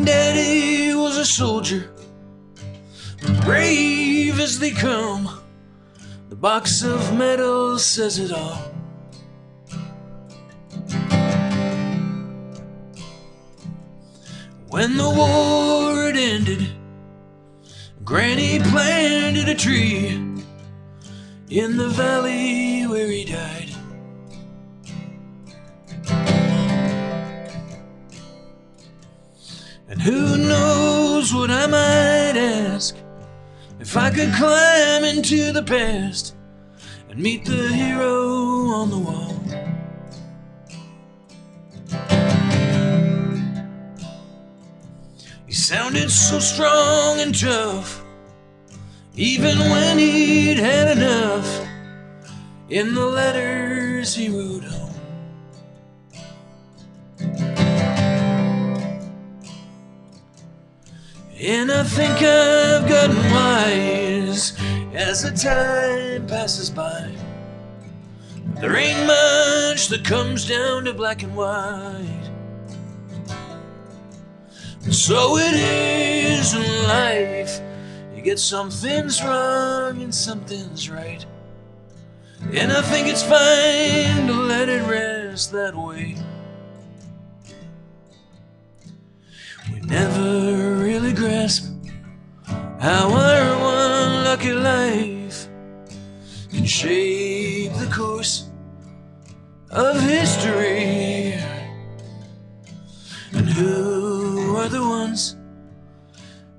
Granddaddy was a soldier, brave as they come. The box of medals says it all. When the war had ended, Granny planted a tree in the valley where he died. And who knows what I might ask if I could climb into the past and meet the hero on the wall. He sounded so strong and tough, even when he'd had enough, in the letters he wrote home. And I think I've gotten wise as the time passes by. There ain't much that comes down to black and white. And so it is in life. You get some things wrong and some things right. And I think it's fine to let it rest that way. We never really grasp how our one lucky life can shape the course of history. And who are the ones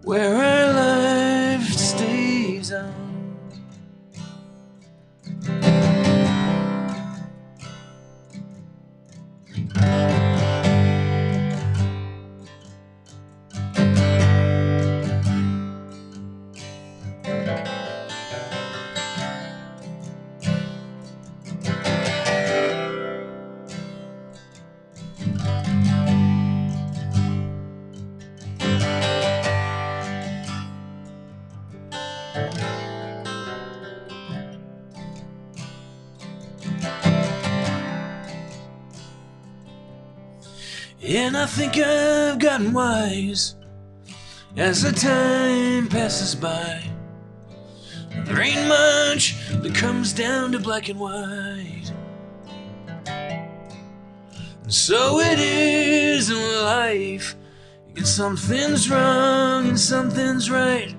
where our life stays on? And I think I've gotten wise as the time passes by. There ain't much that comes down to black and white. And so it is in life. You get some things wrong and some things right.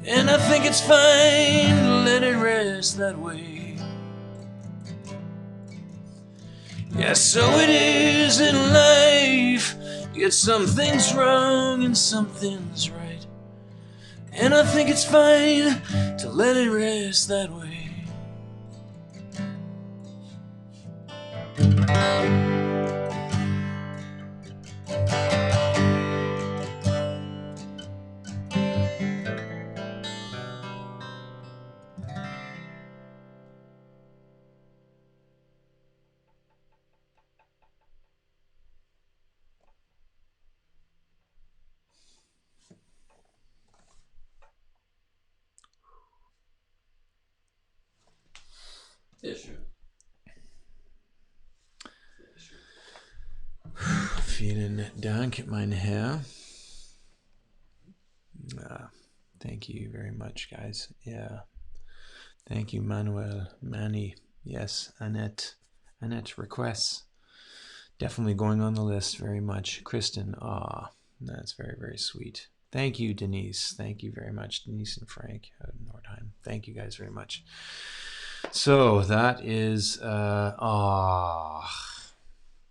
And I think it's fine to let it rest that way. Yeah, so it is in life. You get some things wrong and some things right. And I think it's fine to let it rest that way. Sehr schön. Vielen Dank, mein Herr. Thank you very much, guys. Yeah. Thank you, Manuel, Manny. Yes, Annette. Annette requests. Definitely going on the list very much. Kristen, that's very, very sweet. Thank you, Denise. Thank you very much, Denise and Frank out in Nordheim. Thank you guys very much. So that is,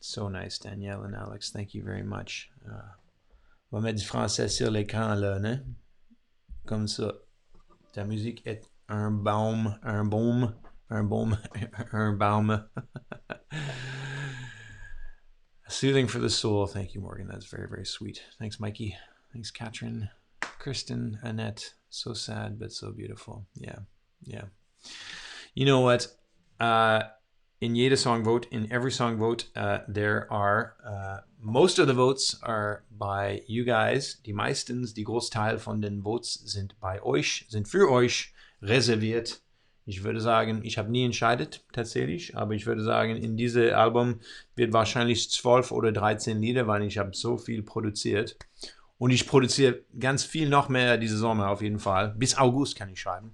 so nice, Danielle and Alex. Thank you very much. On va mettre du français sur l'écran, là, né? Comme ça. Ta musique est un baume. Soothing for the soul. Thank you, Morgan. That's very, very sweet. Thanks, Mikey. Thanks, Katrin. Kristen, Annette. So sad, but so beautiful. Yeah, yeah. You know what? In jede song vote, in every song vote, there are, most of the votes are by you guys. Die meistens, die Großteil von den Votes sind bei euch, sind für euch reserviert. Ich würde sagen, ich habe nie entscheidet tatsächlich, aber ich würde sagen, in diesem Album wird wahrscheinlich 12 oder 13 Lieder, weil ich habe so viel produziert. Und ich produziere ganz viel noch mehr diese Sommer auf jeden Fall. Bis August kann ich schreiben.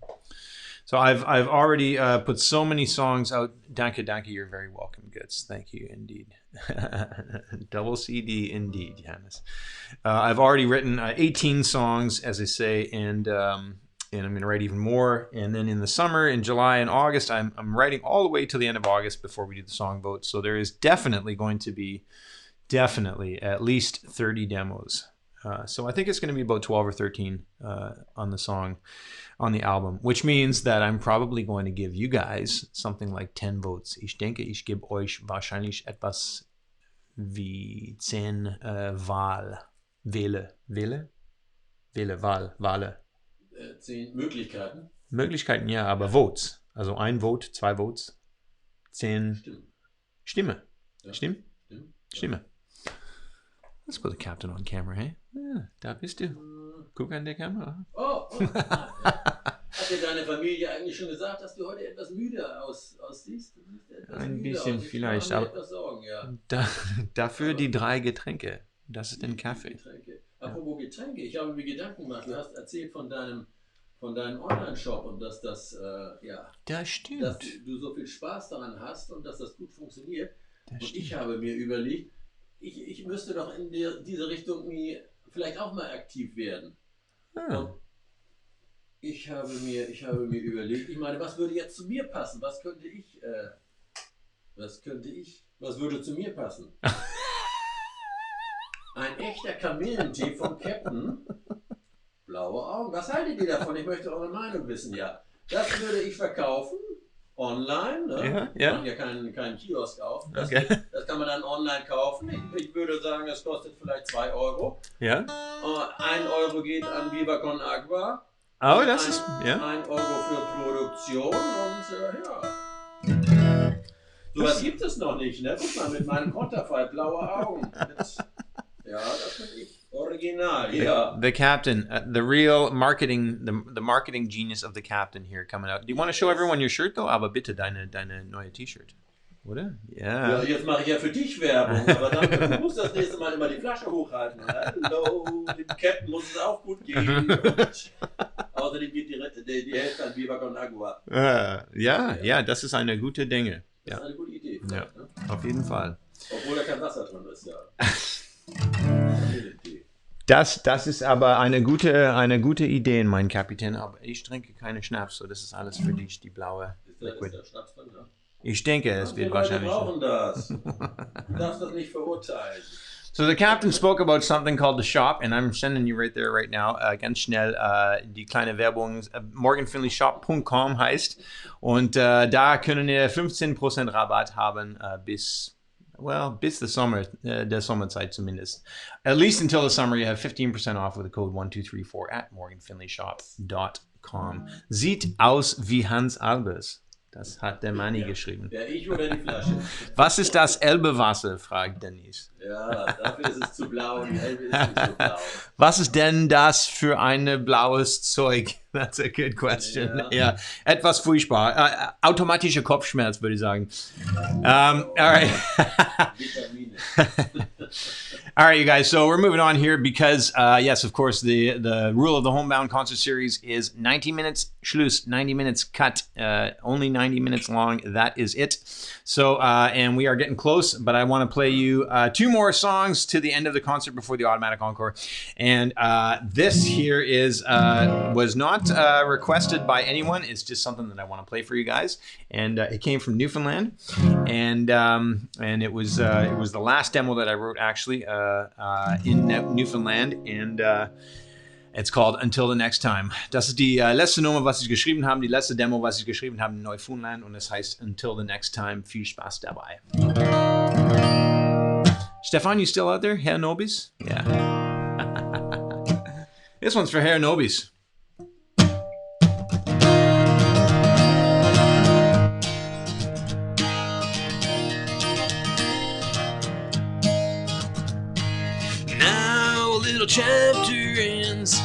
So I've already put so many songs out. Danke, you're very welcome, Goods. Thank you indeed. Double CD indeed, Johannes. I've already written 18 songs, as I say, and I'm going to write even more. And then in the summer, in July and August, I'm writing all the way till the end of August before we do the song vote. So there is definitely going to be at least 30 demos. So I think it's going to be about 12 or 13 on the album, which means that I'm probably going to give you guys something like 10 votes. Ich denke, ich gebe euch wahrscheinlich etwas wie 10 Wale. 10 Möglichkeiten. Möglichkeiten, ja, aber Votes. Also ein Vote, 2 Votes, 10 Stimme. Ja. Stimme. Let's put the captain on camera, hey? Ja, da bist du. Guck an der Kamera. Oh. Hat dir deine Familie eigentlich schon gesagt, dass du heute etwas müde aussiehst? Ein bisschen vielleicht, aber etwas Sorgen, ja. Dafür die 3 Getränke. Das ist ein Kaffee. Apropos Getränke, ich habe mir Gedanken gemacht. Du hast erzählt von deinem Online-Shop und dass das stimmt. dass du so viel Spaß daran hast und dass das gut funktioniert. Ich habe mir überlegt, ich müsste doch in diese Richtung vielleicht auch mal aktiv werden. Und ich habe mir überlegt, ich meine, was würde jetzt zu mir passen? Was würde zu mir passen? Ein echter Kamillentee vom Captain. Blaue Augen. Was haltet ihr davon? Ich möchte eure Meinung wissen, ja. Das würde ich verkaufen. Online, ne? Ja. Man kann ja keinen Kiosk kaufen. Das Okay. kann man dann online kaufen. Ich würde sagen, es kostet vielleicht 2 Euro. Ja. 1 Euro geht an Viva con Agua. Oh, das ist, ja. 1 Euro für Produktion und sowas gibt es noch nicht, ne? Guck mal, mit meinem Konterfei, blaue Augen. Das bin ich. Original, ja. The captain, the real marketing, the marketing genius of the captain here coming out. Do you want to show everyone your shirt though? Aber bitte deine neue T-Shirt, oder? Ja. Ja, jetzt mache ich ja für dich Werbung, aber dann du musst das nächste Mal immer die Flasche hochhalten. Hallo, dem Captain muss es auch gut gehen. Und außerdem geht die Hälfte an Viva con Agua. Ja, das ist eine gute Dinge. Das ist eine gute Idee. Ja, Ne? auf jeden Fall. Obwohl da kein Wasser drin ist, ja. Das ist aber eine gute Idee, mein Kapitän. Aber ich trinke keine Schnaps, so das ist alles für dich, die blaue Liquid. Ist der Schnaps drin, ja? Ich denke, es wird wahrscheinlich. Wir brauchen das. Du darfst das nicht verurteilen. So the captain spoke about something called the shop, and I'm sending you right there right now. Ganz schnell die kleine Werbung. morganfinleyshop.com heißt. Und da können wir 15% Rabatt haben bis the summer, der Sommerzeit zumindest. At least until the summer, you have 15% off with the code 1234 at morganfinleyshop.com. Sieht aus wie Hans Albers. Das hat der Manni geschrieben. Ja, ich oder die Flasche. Was ist das Elbewasser, fragt Denise. Ja, dafür ist es zu blau. Die Elbe ist nicht so blau. Was ist denn das für ein blaues Zeug? That's a good question. Ja. Etwas furchtbar. Automatischer Kopfschmerz, würde ich sagen. All right. Vitamine. All right, you guys. So we're moving on here because, yes, of course, the rule of the Homebound concert series is 90 minutes, Schluss, 90 minutes cut, only 90 minutes long. That is it. So, and we are getting close, but I want to play you 2 more songs to the end of the concert before the automatic encore. And this here was not requested by anyone. It's just something that I want to play for you guys. And it came from Newfoundland, and it was the last demo that I wrote actually in Newfoundland, and it's called Until the Next Time. Das ist die letzte Nummer, was ich geschrieben habe, die letzte Demo, was ich geschrieben habe in Neufundland, und es heißt Until the Next Time. Viel Spaß dabei. Stefan, you still out there? Herr Nobis? Yeah. This one's for Herr Nobis. Now a little chapter ends.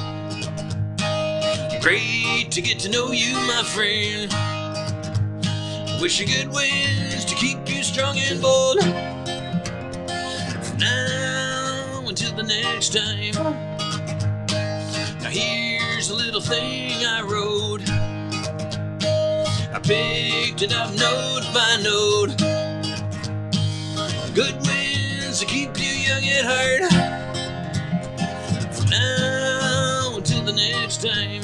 Great to get to know you, my friend. Wish you good winds to keep you strong and bold. From now until the next time. Now here's a little thing I wrote. I picked it up note by note. Good winds to keep you young at heart. From now until the next time.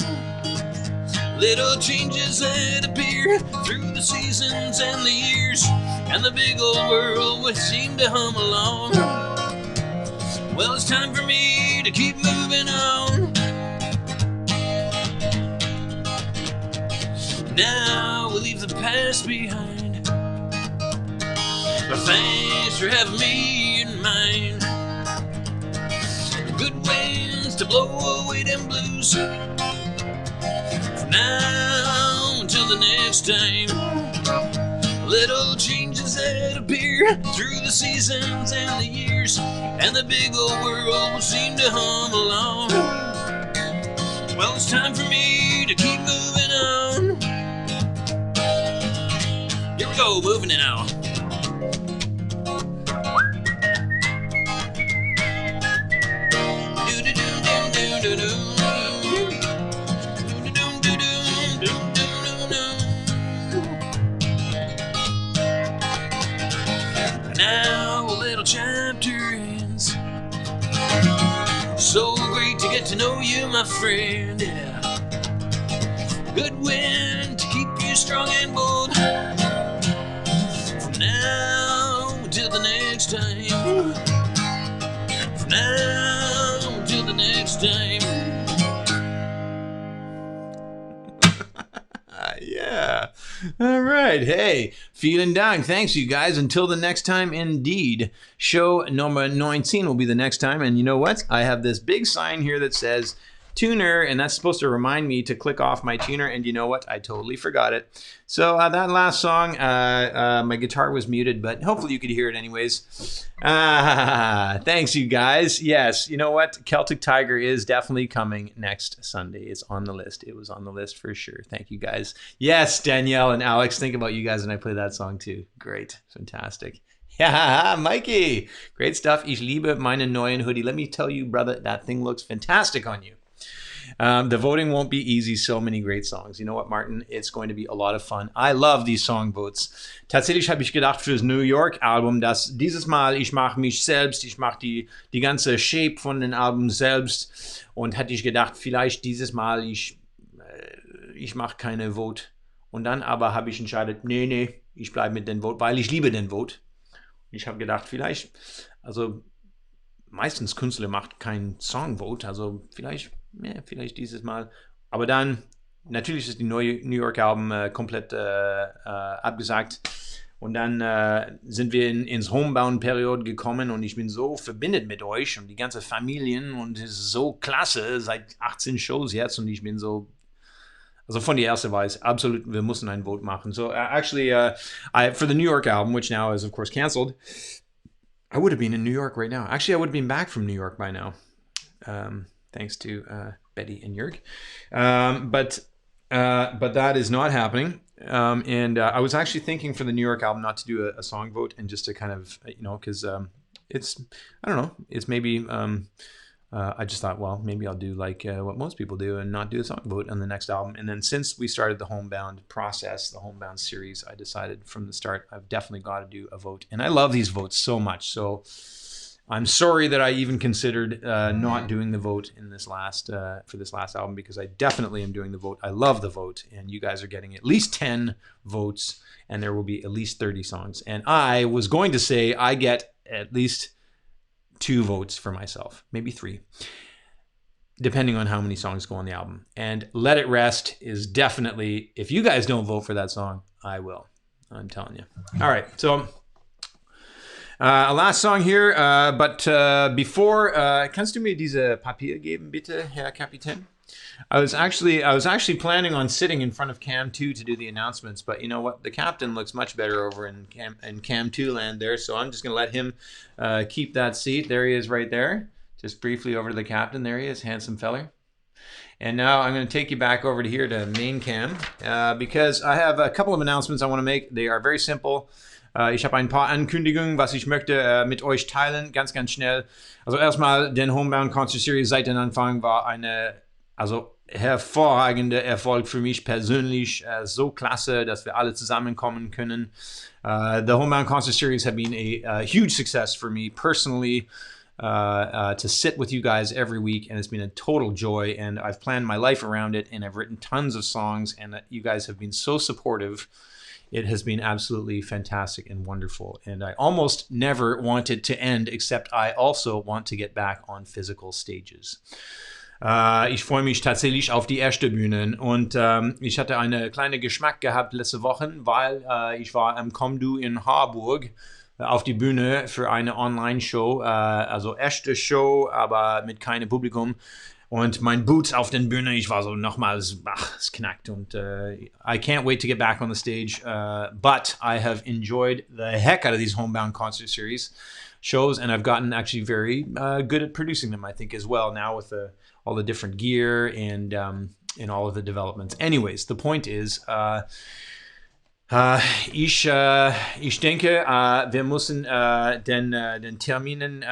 Little changes that appear through the seasons and the years, and the big old world would seem to hum along. Well, it's time for me to keep moving on. Now we'll leave the past behind, but thanks for having me in mind. Good winds to blow away them blues. From now until the next time. Little changes that appear through the seasons and the years, and the big old world will seem to hum along. Well, it's time for me to keep moving on. Here we go, moving it now. Now a little chapter ends. So great to get to know you, my friend. Yeah. Good wind to keep you strong and bold. From now until the next time. From now until the next time. Yeah. All right. Hey, vielen Dank. Thanks, you guys. Until the next time, indeed. Show number 19 will be the next time. And you know what? I have this big sign here that says tuner, and that's supposed to remind me to click off my tuner. And you know what? I totally forgot it. So that last song, my guitar was muted, but hopefully you could hear it anyways. Thanks, you guys. Yes, you know what? Celtic Tiger is definitely coming next Sunday. It's on the list. It was on the list for sure. Thank you, guys. Yes, Danielle and Alex, think about you guys when I play that song too. Great. Fantastic. Yeah, Mikey. Great stuff. Ich liebe meine neuen hoodie. Let me tell you, brother, that thing looks fantastic on you. The voting won't be easy. So many great songs. You know what, Martin? It's going to be a lot of fun. I love these song votes. Tatsächlich habe ich gedacht fürs New York Album, dass dieses Mal ich mache mich selbst, ich mache die ganze Shape von den Album selbst und hätte ich gedacht, vielleicht dieses Mal ich mache keine Vote. Und dann aber habe ich entschieden, nee, ich bleibe mit den Vote, weil ich liebe den Vote. Ich habe gedacht, vielleicht, also meistens Künstler macht kein Songvote, also vielleicht dieses Mal. Aber dann, natürlich ist die neue New York Album komplett abgesagt. Und dann sind wir ins Homebound-Periode gekommen und ich bin so verbindet mit euch und die ganze Familie und es ist so klasse, seit 18 Shows jetzt und ich bin so, also von der ersten war es absolut, wir mussten ein Vote machen. So actually, for the New York album, which now is of course canceled, I would have been in New York right now. Actually, I would have been back from New York by now. Thanks to Betty and Jörg. But that is not happening. And I was actually thinking for the New York album not to do a song vote and just to kind of, because it's, I don't know, it's maybe, I just thought, well, maybe I'll do like what most people do and not do a song vote on the next album. And then since we started the Homebound process, the Homebound series, I decided from the start, I've definitely got to do a vote. And I love these votes so much. So I'm sorry that I even considered not doing the vote in this last for this last album, because I definitely am doing the vote. I love the vote, and you guys are getting at least 10 votes, and there will be at least 30 songs. And I was going to say I get at least 2 votes for myself, maybe 3, depending on how many songs go on the album. And Let It Rest is definitely, if you guys don't vote for that song, I will. I'm telling you. All right, so a last song here, but before, kannst du mir diese Papier geben, bitte, Herr Kapitän? I was actually planning on sitting in front of Cam 2 to do the announcements, but you know what? The captain looks much better over in Cam 2 land there, so I'm just going to let him keep that seat. There he is right there. Just briefly over to the captain. There he is, handsome feller. And now I'm going to take you back over to here to main cam because I have a couple of announcements I want to make. They are very simple. Ich habe ein paar Ankündigungen, was ich möchte mit euch teilen, ganz, ganz schnell. Also erstmal, den Homebound Concert Series seit dem Anfang war eine, hervorragender Erfolg für mich persönlich. So klasse, dass wir alle zusammenkommen können. The Homebound Concert Series have been a huge success for me personally. To sit with you guys every week, and it's been a total joy, and I've planned my life around it, and I've written tons of songs, and you guys have been so supportive. It has been absolutely fantastic and wonderful, and I almost never want it to end, except I also want to get back on physical stages. Ich freue mich tatsächlich auf die erste Bühne, und ich hatte einen kleinen Geschmack gehabt letzte Woche, weil ich war am Komdu in Harburg auf die Bühne für eine Online-Show, also erste Show, aber mit keinem Publikum. Und mein Boots auf den Bühne, ich war so nochmals, es knackt. Und I can't wait to get back on the stage. But I have enjoyed the heck out of these Homebound Concert Series shows, and I've gotten actually very good at producing them, I think, as well, now with all the different gear and all of the developments. Anyways, the point is, ich denke, wir müssen den Terminen,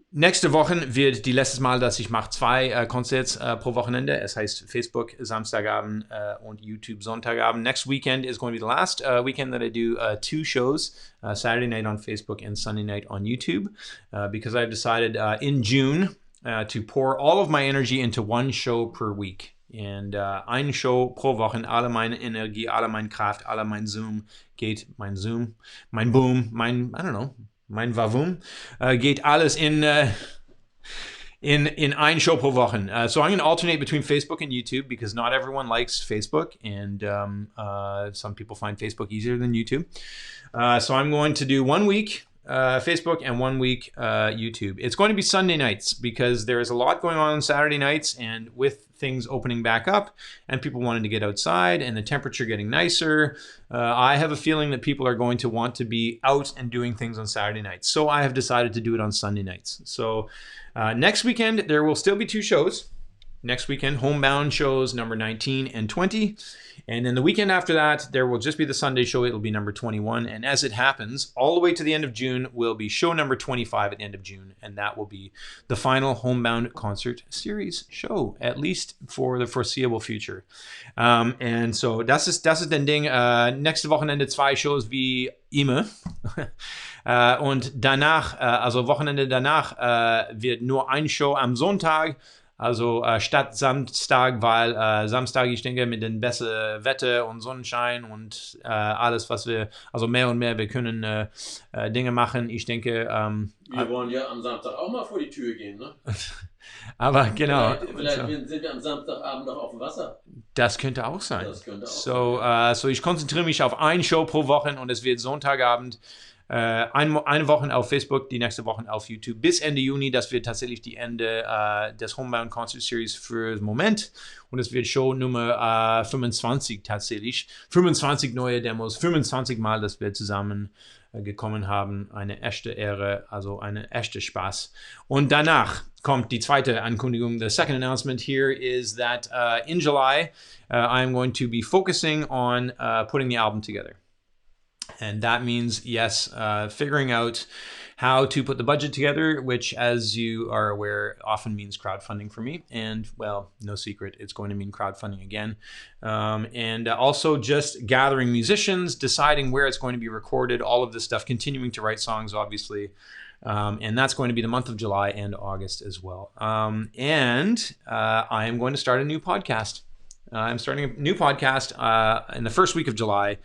nächste Woche wird die letzte Mal, dass ich mache 2 Konzerte pro Wochenende. Es heißt Facebook Samstagabend und YouTube Sonntagabend. Next weekend is going to be the last weekend that I do 2 shows, Saturday night on Facebook and Sunday night on YouTube, because I've decided in June to pour all of my energy into 1 show per week. Und eine Show pro Woche, alle meine Energie, alle meine Kraft, alle mein Zoom, mein Boom, mein Vavum, geht alles in eine Show pro Woche. So I'm going to alternate between Facebook and YouTube because not everyone likes Facebook, and some people find Facebook easier than YouTube. So I'm going to do 1 week Facebook and 1 week YouTube. It's going to be Sunday nights because there is a lot going on Saturday nights, and with things opening back up and people wanting to get outside and the temperature getting nicer, I have a feeling that people are going to want to be out and doing things on Saturday nights. So I have decided to do it on Sunday nights. So next weekend, there will still be 2 shows. Next weekend, Homebound shows number 19 and 20. And then the weekend after that, there will just be the Sunday show. It'll be number 21. And as it happens, all the way to the end of June will be show number 25 at the end of June. And that will be the final Homebound Concert Series show, at least for the foreseeable future. And so das ist den Ding. Nächste Wochenende 2 Shows wie Eema. Und danach, also Wochenende danach, wird nur ein Show am Sonntag. Also statt Samstag, weil Samstag, ich denke, mit den besseren Wetter und Sonnenschein und alles, was wir, also mehr und mehr, wir können Dinge machen. Ich denke... wir wollen ja am Samstag auch mal vor die Tür gehen, ne? Aber genau. Vielleicht sind wir am Samstagabend noch auf dem Wasser. Das könnte auch sein. Das könnte auch sein. So ich konzentriere mich auf eine Show pro Woche und es wird Sonntagabend. Eine Woche auf Facebook, die nächste Woche auf YouTube. Bis Ende Juni, das wird tatsächlich die Ende des Homebound Concert Series für den Moment. Und es wird Show Nummer 25 tatsächlich. 25 neue Demos, 25 Mal, dass wir zusammen gekommen haben. Eine echte Ehre, also eine echte Spaß. Und danach kommt die zweite Ankündigung. The second announcement here is that in July, I'm going to be focusing on putting the album together. And that means, yes, figuring out how to put the budget together, which, as you are aware, often means crowdfunding for me. And, well, no secret, it's going to mean crowdfunding again. And also just gathering musicians, deciding where it's going to be recorded, all of this stuff, continuing to write songs, obviously. And that's going to be the month of July and August as well. And I am going to start a new podcast. I'm starting a new podcast in the first week of July.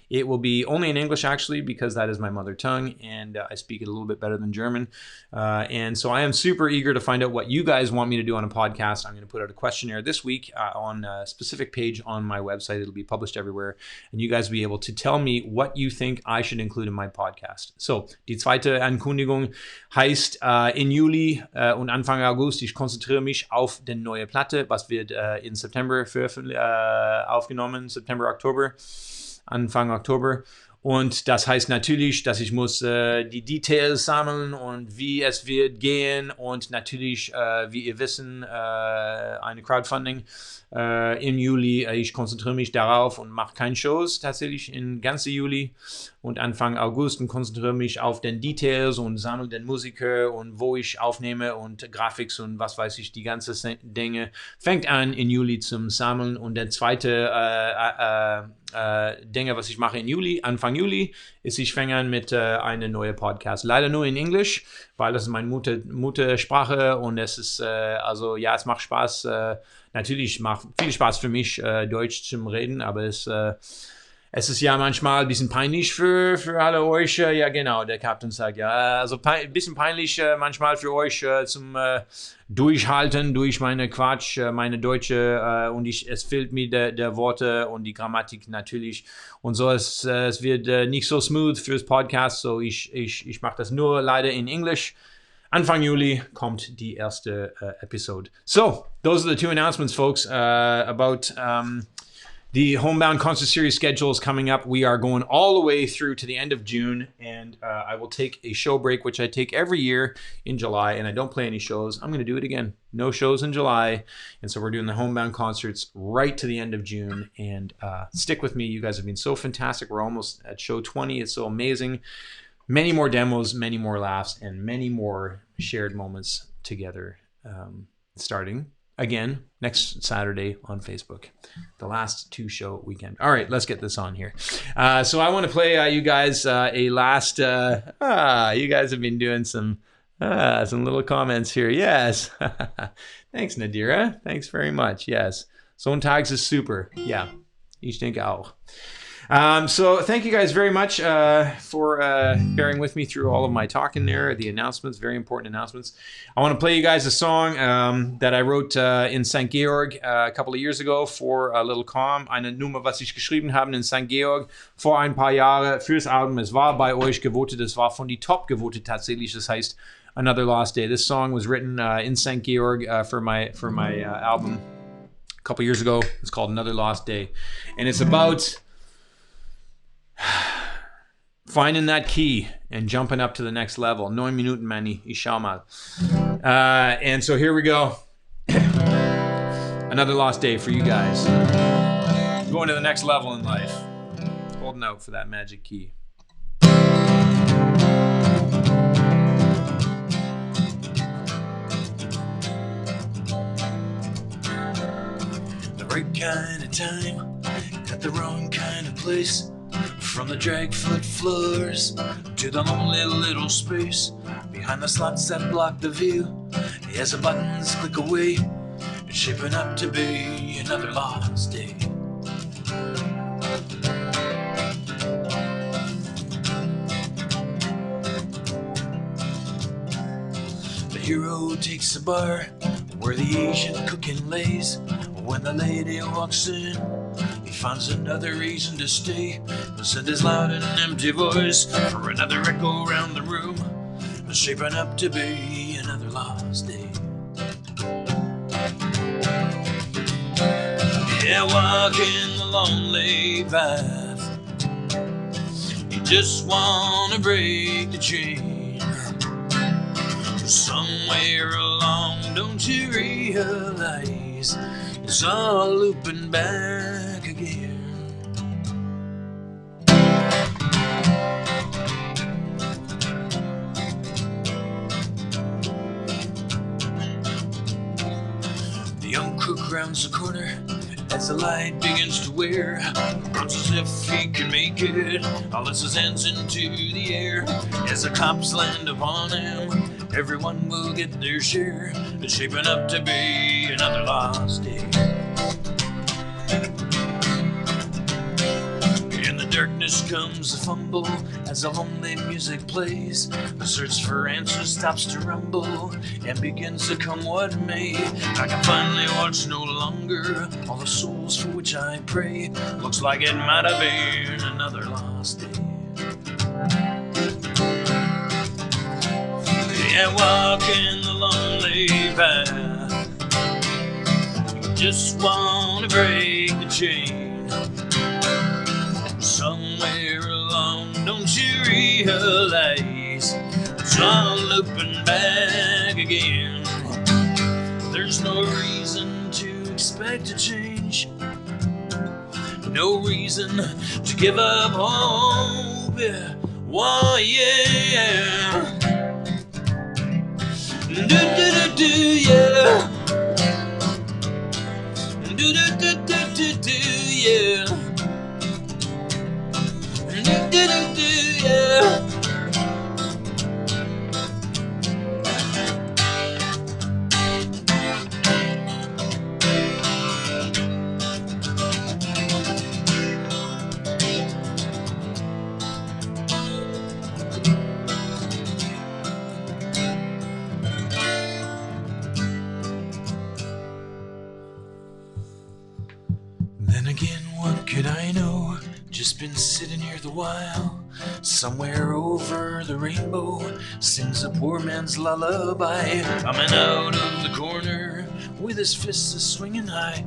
It will be only in English, actually, because that is my mother tongue, and I speak it a little bit better than German. And so I am super eager to find out what you guys want me to do on a podcast. I'm going to put out a questionnaire this week on a specific page on my website. It'll be published everywhere, and you guys will be able to tell me what you think I should include in my podcast. So, die zweite Ankündigung heißt, in Juli und Anfang August, ich konzentriere mich auf die neue Platte, was wird in September aufgenommen, September, Oktober. Anfang Oktober. Und das heißt natürlich, dass ich muss die Details sammeln und wie es wird gehen und natürlich, wie ihr wissen, eine Crowdfunding im Juli. Ich konzentriere mich darauf und mache keine Shows tatsächlich in ganze Juli und Anfang August und konzentriere mich auf den Details und sammle den Musiker und wo ich aufnehme und Graphics und was weiß ich, die ganzen Dinge. Fängt an in Juli zum Sammeln und der zweite Dinge, was ich mache in Juli, Anfang Juli, ist, ich fange an mit einem neuen Podcast. Leider nur in Englisch, weil das ist meine Muttersprache und es ist, also ja, es macht Spaß. Natürlich macht viel Spaß für mich, Deutsch zu reden, aber es ist ja manchmal ein bisschen peinlich für alle euch. Ja, genau, der Captain sagt, ja, also ein bisschen peinlich manchmal für euch zum Durchhalten durch meine Quatsch, meine Deutsche und es fehlt mir der Worte und die Grammatik natürlich und so. Es wird nicht so smooth fürs Podcast, so ich mache das nur leider in Englisch. Anfang Juli kommt die erste Episode. So, those are the two announcements, folks, about the Homebound concert series schedule is coming up. We are going all the way through to the end of June, and I will take a show break, which I take every year in July, and I don't play any shows. I'm going to do it again. No shows in July, and so we're doing the Homebound concerts right to the end of June, and stick with me. You guys have been so fantastic. We're almost at show 20. It's so amazing. Many more demos, many more laughs, and many more shared moments together, starting again next Saturday on Facebook, the last 2-show weekend. All right, let's get this on here. So I want to play you guys a last. You guys have been doing some little comments here. Yes, thanks Nadira. Thanks very much. Yes, Sonntags ist super. Ja, ich denke auch. So thank you guys very much for bearing with me through all of my talking there, the announcements, very important announcements. I want to play you guys a song that I wrote in St. Georg a couple of years ago for a little calm. Eine Nummer, was ich geschrieben habe in St. Georg vor ein paar Jahren fürs Album. Es war bei euch gewotet, es war von die Top gewotet tatsächlich. Das heißt Another Lost Day. This song was written in St. Georg for my album a couple years ago. It's called Another Lost Day. And it's about finding that key and jumping up to the next level. 9 Minuten, Manny. Ich schau mal. And so here we go. Another lost day for you guys. Going to the next level in life. Holding out for that magic key. The right kind of time at the wrong kind of place. From the dragfoot floors to the lonely little space behind the slots that block the view, as the buttons click away, it's shaping up to be another lost day. The hero takes the bar where the Asian cooking lays. When the lady walks in, he finds another reason to stay. Send his loud and empty voice for another echo around the room, shaping up to be another lost day. Yeah, walking the lonely path, you just wanna break the chain. Somewhere along, don't you realize it's all looping back again? The young crook rounds the corner as the light begins to wear, runs as if he can make it, all lets his hands into the air. As the cops land upon him, everyone will get their share. It's shaping up to be another lost day. In the darkness comes a fumble as the lonely music plays. The search for answers stops to rumble and begins to come what may. I can finally watch no longer all the souls for which I pray. Looks like it might have been another lost day. Yeah, walking the lonely path, just wanna break the chain. Somewhere along, realize it's all looping back again. There's no reason to expect a change, no reason to give up hope. Yeah. Whoa, yeah. Do do do do, yeah. Do do do do do do, yeah. Do do do do, yeah. Then again, what could I know? Just been sitting here the while. Somewhere over the rainbow sings a poor man's lullaby. Coming out of the corner with his fists a swinging high.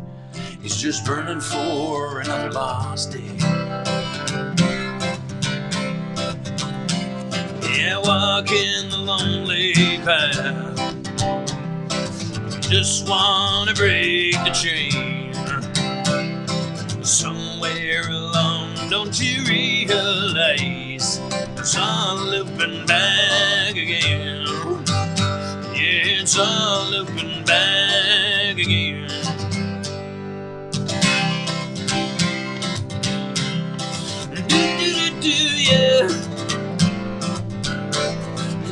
He's just burning for another lost day. Yeah, walking the lonely path. Just wanna break the chain. Somewhere along, don't you realize it's all looping back again? Yeah, it's all looping back again. Do-do-do-do, yeah.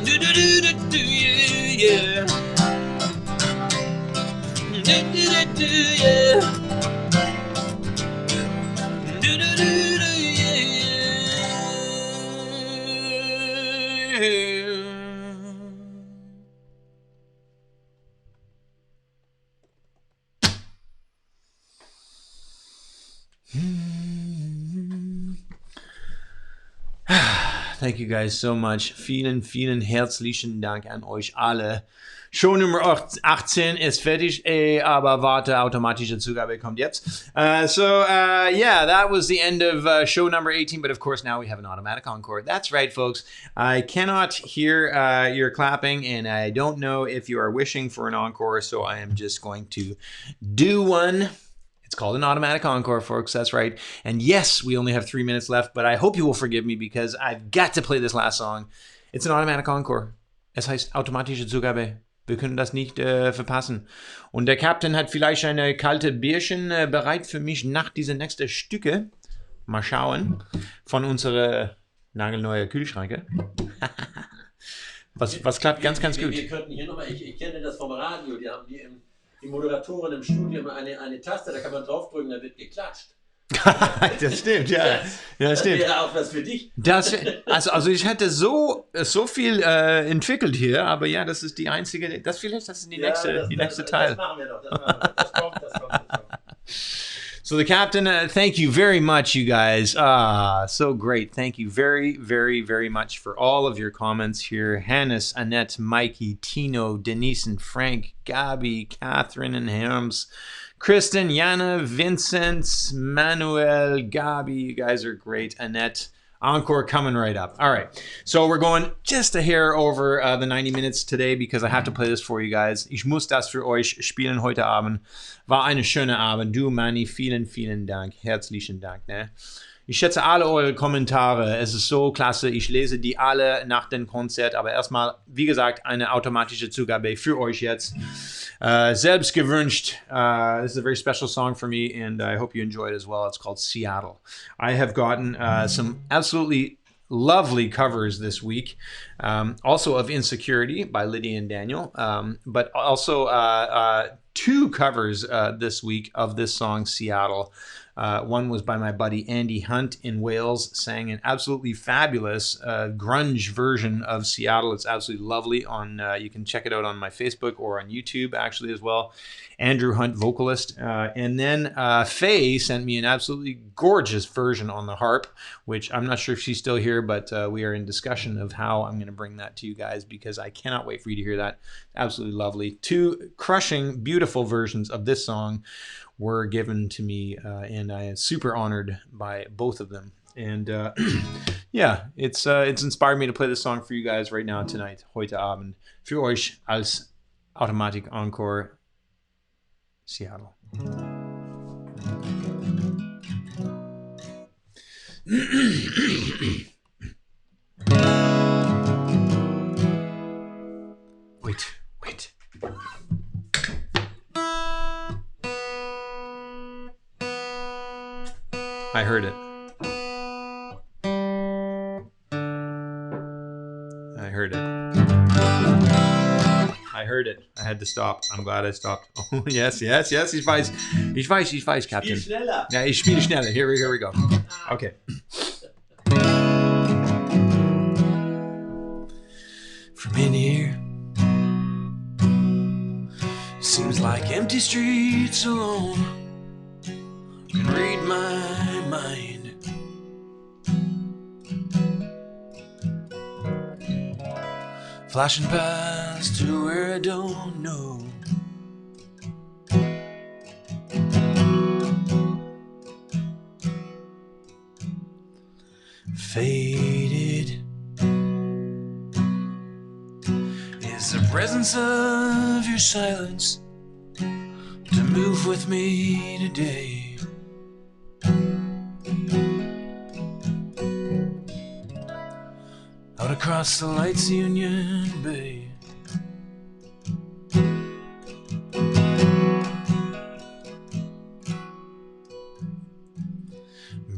Do-do-do-do-do, yeah. Do-do-do-do, yeah. Thank you guys so much. Vielen, vielen herzlichen Dank an euch alle. Show Nummer 18 ist fertig, aber warte, automatische Zugabe kommt jetzt. Yeah, that was the end of show number 18, but of course now we have an automatic encore. That's right, folks. I cannot hear your clapping, and I don't know if you are wishing for an encore, so I am just going to do one. It's called an automatic encore, folks. That's right. And yes, we only have 3 minutes left, but I hope you will forgive me because I've got to play this last song. It's an automatic encore. Es heißt automatische Zugabe. Wir können das nicht verpassen. Und der Captain hat vielleicht eine kalte Bierchen bereit für mich nach diesen nächsten Stücke. Mal schauen. Von unserer nagelneue Kühlschranke. was klappt ganz, ganz gut. Wir könnten hier nochmal, ich kenne das vom Radio, die haben die Moderatoren im Studio eine Taste, da kann man draufdrücken, da wird geklatscht. Das stimmt, ja. Das stimmt. wäre auch was für dich. Also ich hätte so viel entwickelt hier, aber ja, das ist die einzige, das ist die nächste Teil. Das machen wir doch, das kommt. So the captain, thank you very much, you guys. So great. Thank you very, very, very much for all of your comments here. Hannes, Annette, Mikey, Tino, Denise and Frank, Gabi, Catherine and Herms, Kristen, Jana, Vincent, Manuel, Gabi, you guys are great. Annette, encore coming right up. All right, so we're going just a hair over the 90 minutes today because I have to play this for you guys. Ich muss das für euch spielen heute Abend. War eine schöne Abend. Du, Manni, vielen, vielen Dank. Herzlichen Dank. Ne? Ich schätze alle eure Kommentare. Es ist so klasse. Ich lese die alle nach dem Konzert. Aber erstmal, wie gesagt, eine automatische Zugabe für euch jetzt. Selbst gewünscht. This is a very special song for me, and I hope you enjoy it as well. It's called Seattle. I have gotten some absolutely lovely covers this week. Also of Insecurity by Lydia and Daniel. But also 2 covers this week of this song, Seattle. One was by my buddy Andy Hunt in Wales, sang an absolutely fabulous grunge version of Seattle. It's absolutely lovely. You can check it out on my Facebook or on YouTube actually as well. Andrew Hunt, vocalist. And then Faye sent me an absolutely gorgeous version on the harp, which I'm not sure if she's still here, but we are in discussion of how I'm going to bring that to you guys because I cannot wait for you to hear that. Absolutely lovely. 2 crushing, beautiful versions of this song were given to me, and I am super honored by both of them. And yeah, it's inspired me to play this song for you guys right now tonight, heute Abend, für euch als Automatic Encore Seattle. Wait. I heard it. I had to stop. I'm glad I stopped. Oh, yes. Ich weiß, Captain. Spiel schneller. Ja, ich spiele schneller. Here we go. Okay. From in here, seems like empty streets alone can read my mind. Flashing past to where I don't know. Faded is the presence of your silence to move with me today. Out across the lights, Union Bay.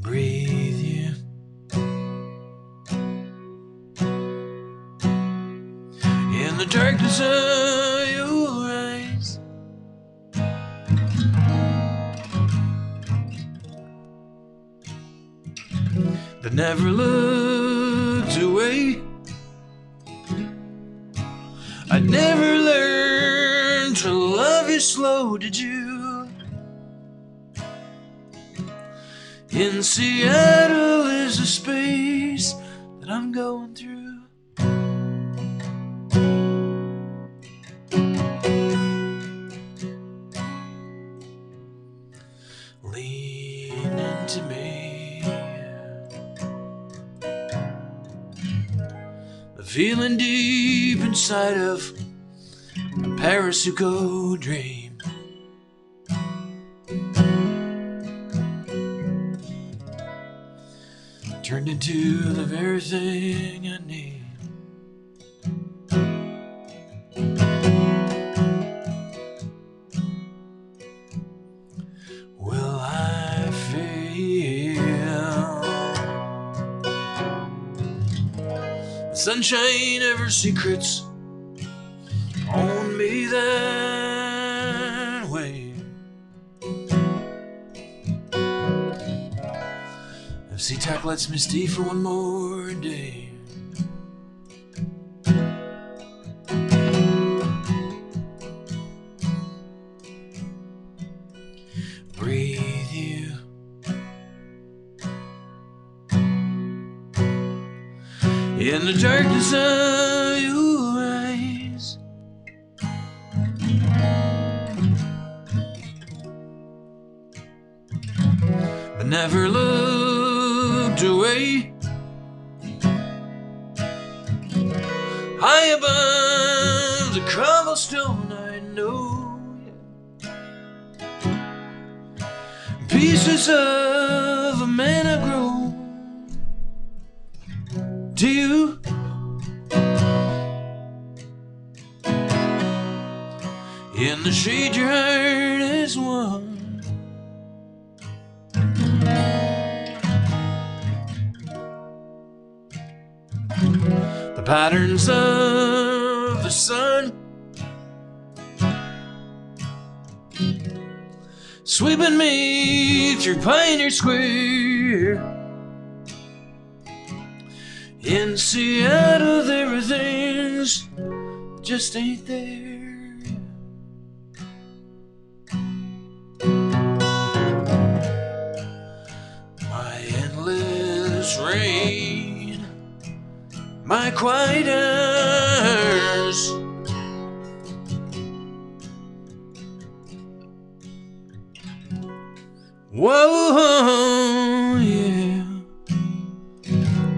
Breathe you in the darkness of your eyes. That never looked away. I never learned to love you slow, did you? In Seattle is a space that I'm going through. Lean into me, the feeling deep inside of a Parasuco dream. Turned into the very thing I need. Will I feel the sunshine of her secrets on me that way? If SeaTac lets me stay for one more day, breathe you in the darkness of your eyes. But never looked away. High above the cobblestone, I know pieces of a man have grown. Do you? In the shade your heart is one. The patterns of the sun sweeping me through Pioneer Square. In Seattle there are things that just ain't there. My endless rain, my quiet hours, whoa, yeah.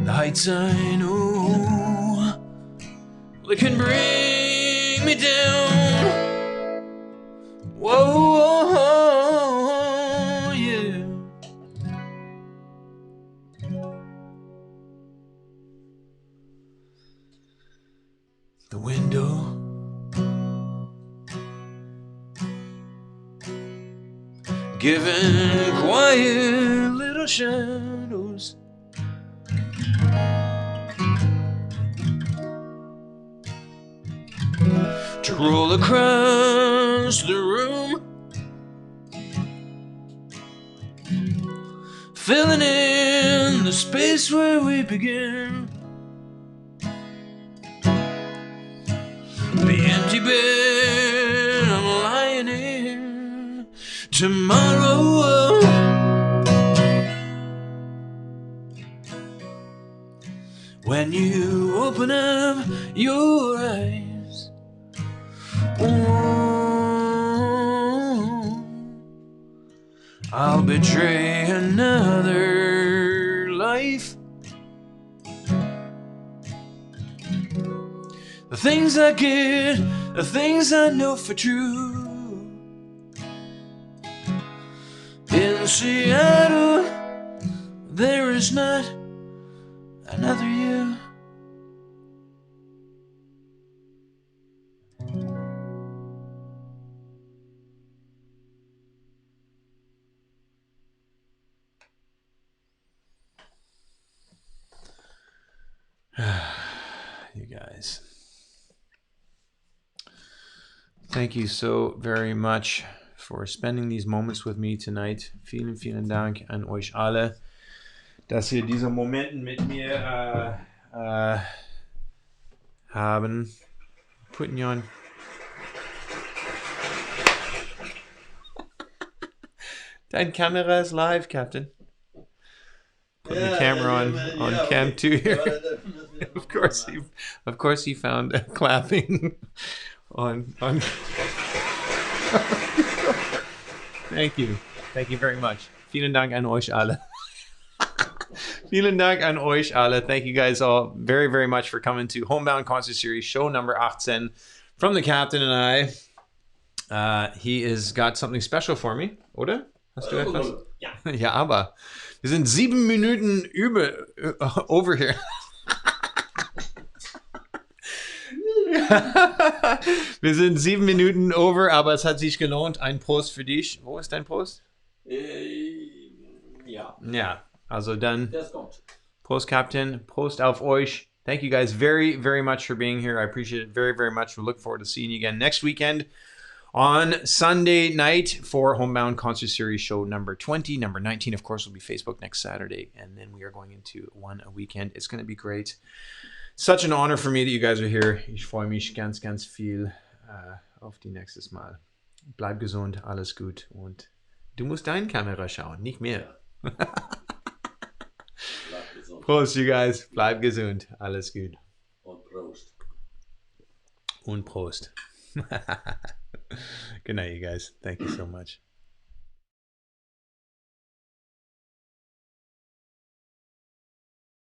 The heights nights I know they can bring me down. Whoa, yeah. The window giving quiet little shadows to roll across the room, filling in the space where we begin. The empty bed I'm lying in tomorrow. When you open up your eyes, oh, I'll betray another life. The things I get, the things I know for true. In Seattle, there is not another you. You guys, thank you so very much for spending these moments with me tonight. Vielen, vielen Dank an euch alle, dass ihr diese Momente mit mir haben. Putting you on. Dein Kamera is live, Captain. Putting the camera on cam 2 here. Of course he found clapping on Thank you very much. Vielen Dank an euch alle. Vielen Dank an euch alle. Thank you guys all very, very much for coming to Homebound Concert Series show number 18 from the Captain and I. He has got something special for me, oder? Hast du etwas? Ja. Ja, aber wir sind 7 Minuten over here. Wir sind 7 Minuten over, aber es hat sich gelohnt. Ein Prost für dich. Wo ist dein Prost? Ja. Ja, also dann Das kommt. Prost, Captain. Prost auf euch. Thank you guys very, very much for being here. I appreciate it very, very much. We look forward to seeing you again next weekend on Sunday night for Homebound Concert Series show number 20. Number 19, of course, will be Facebook next Saturday. And then we are going into one a weekend. It's going to be great. Such an honor for me that you guys are here. Ich freue mich ganz, ganz viel auf die nächstes Mal. Bleib gesund, alles gut. Und du musst deine Kamera schauen, nicht mehr. Prost, you guys. Bleib gesund, alles gut. Und Prost. Und Prost. Good night, you guys. Thank you so much.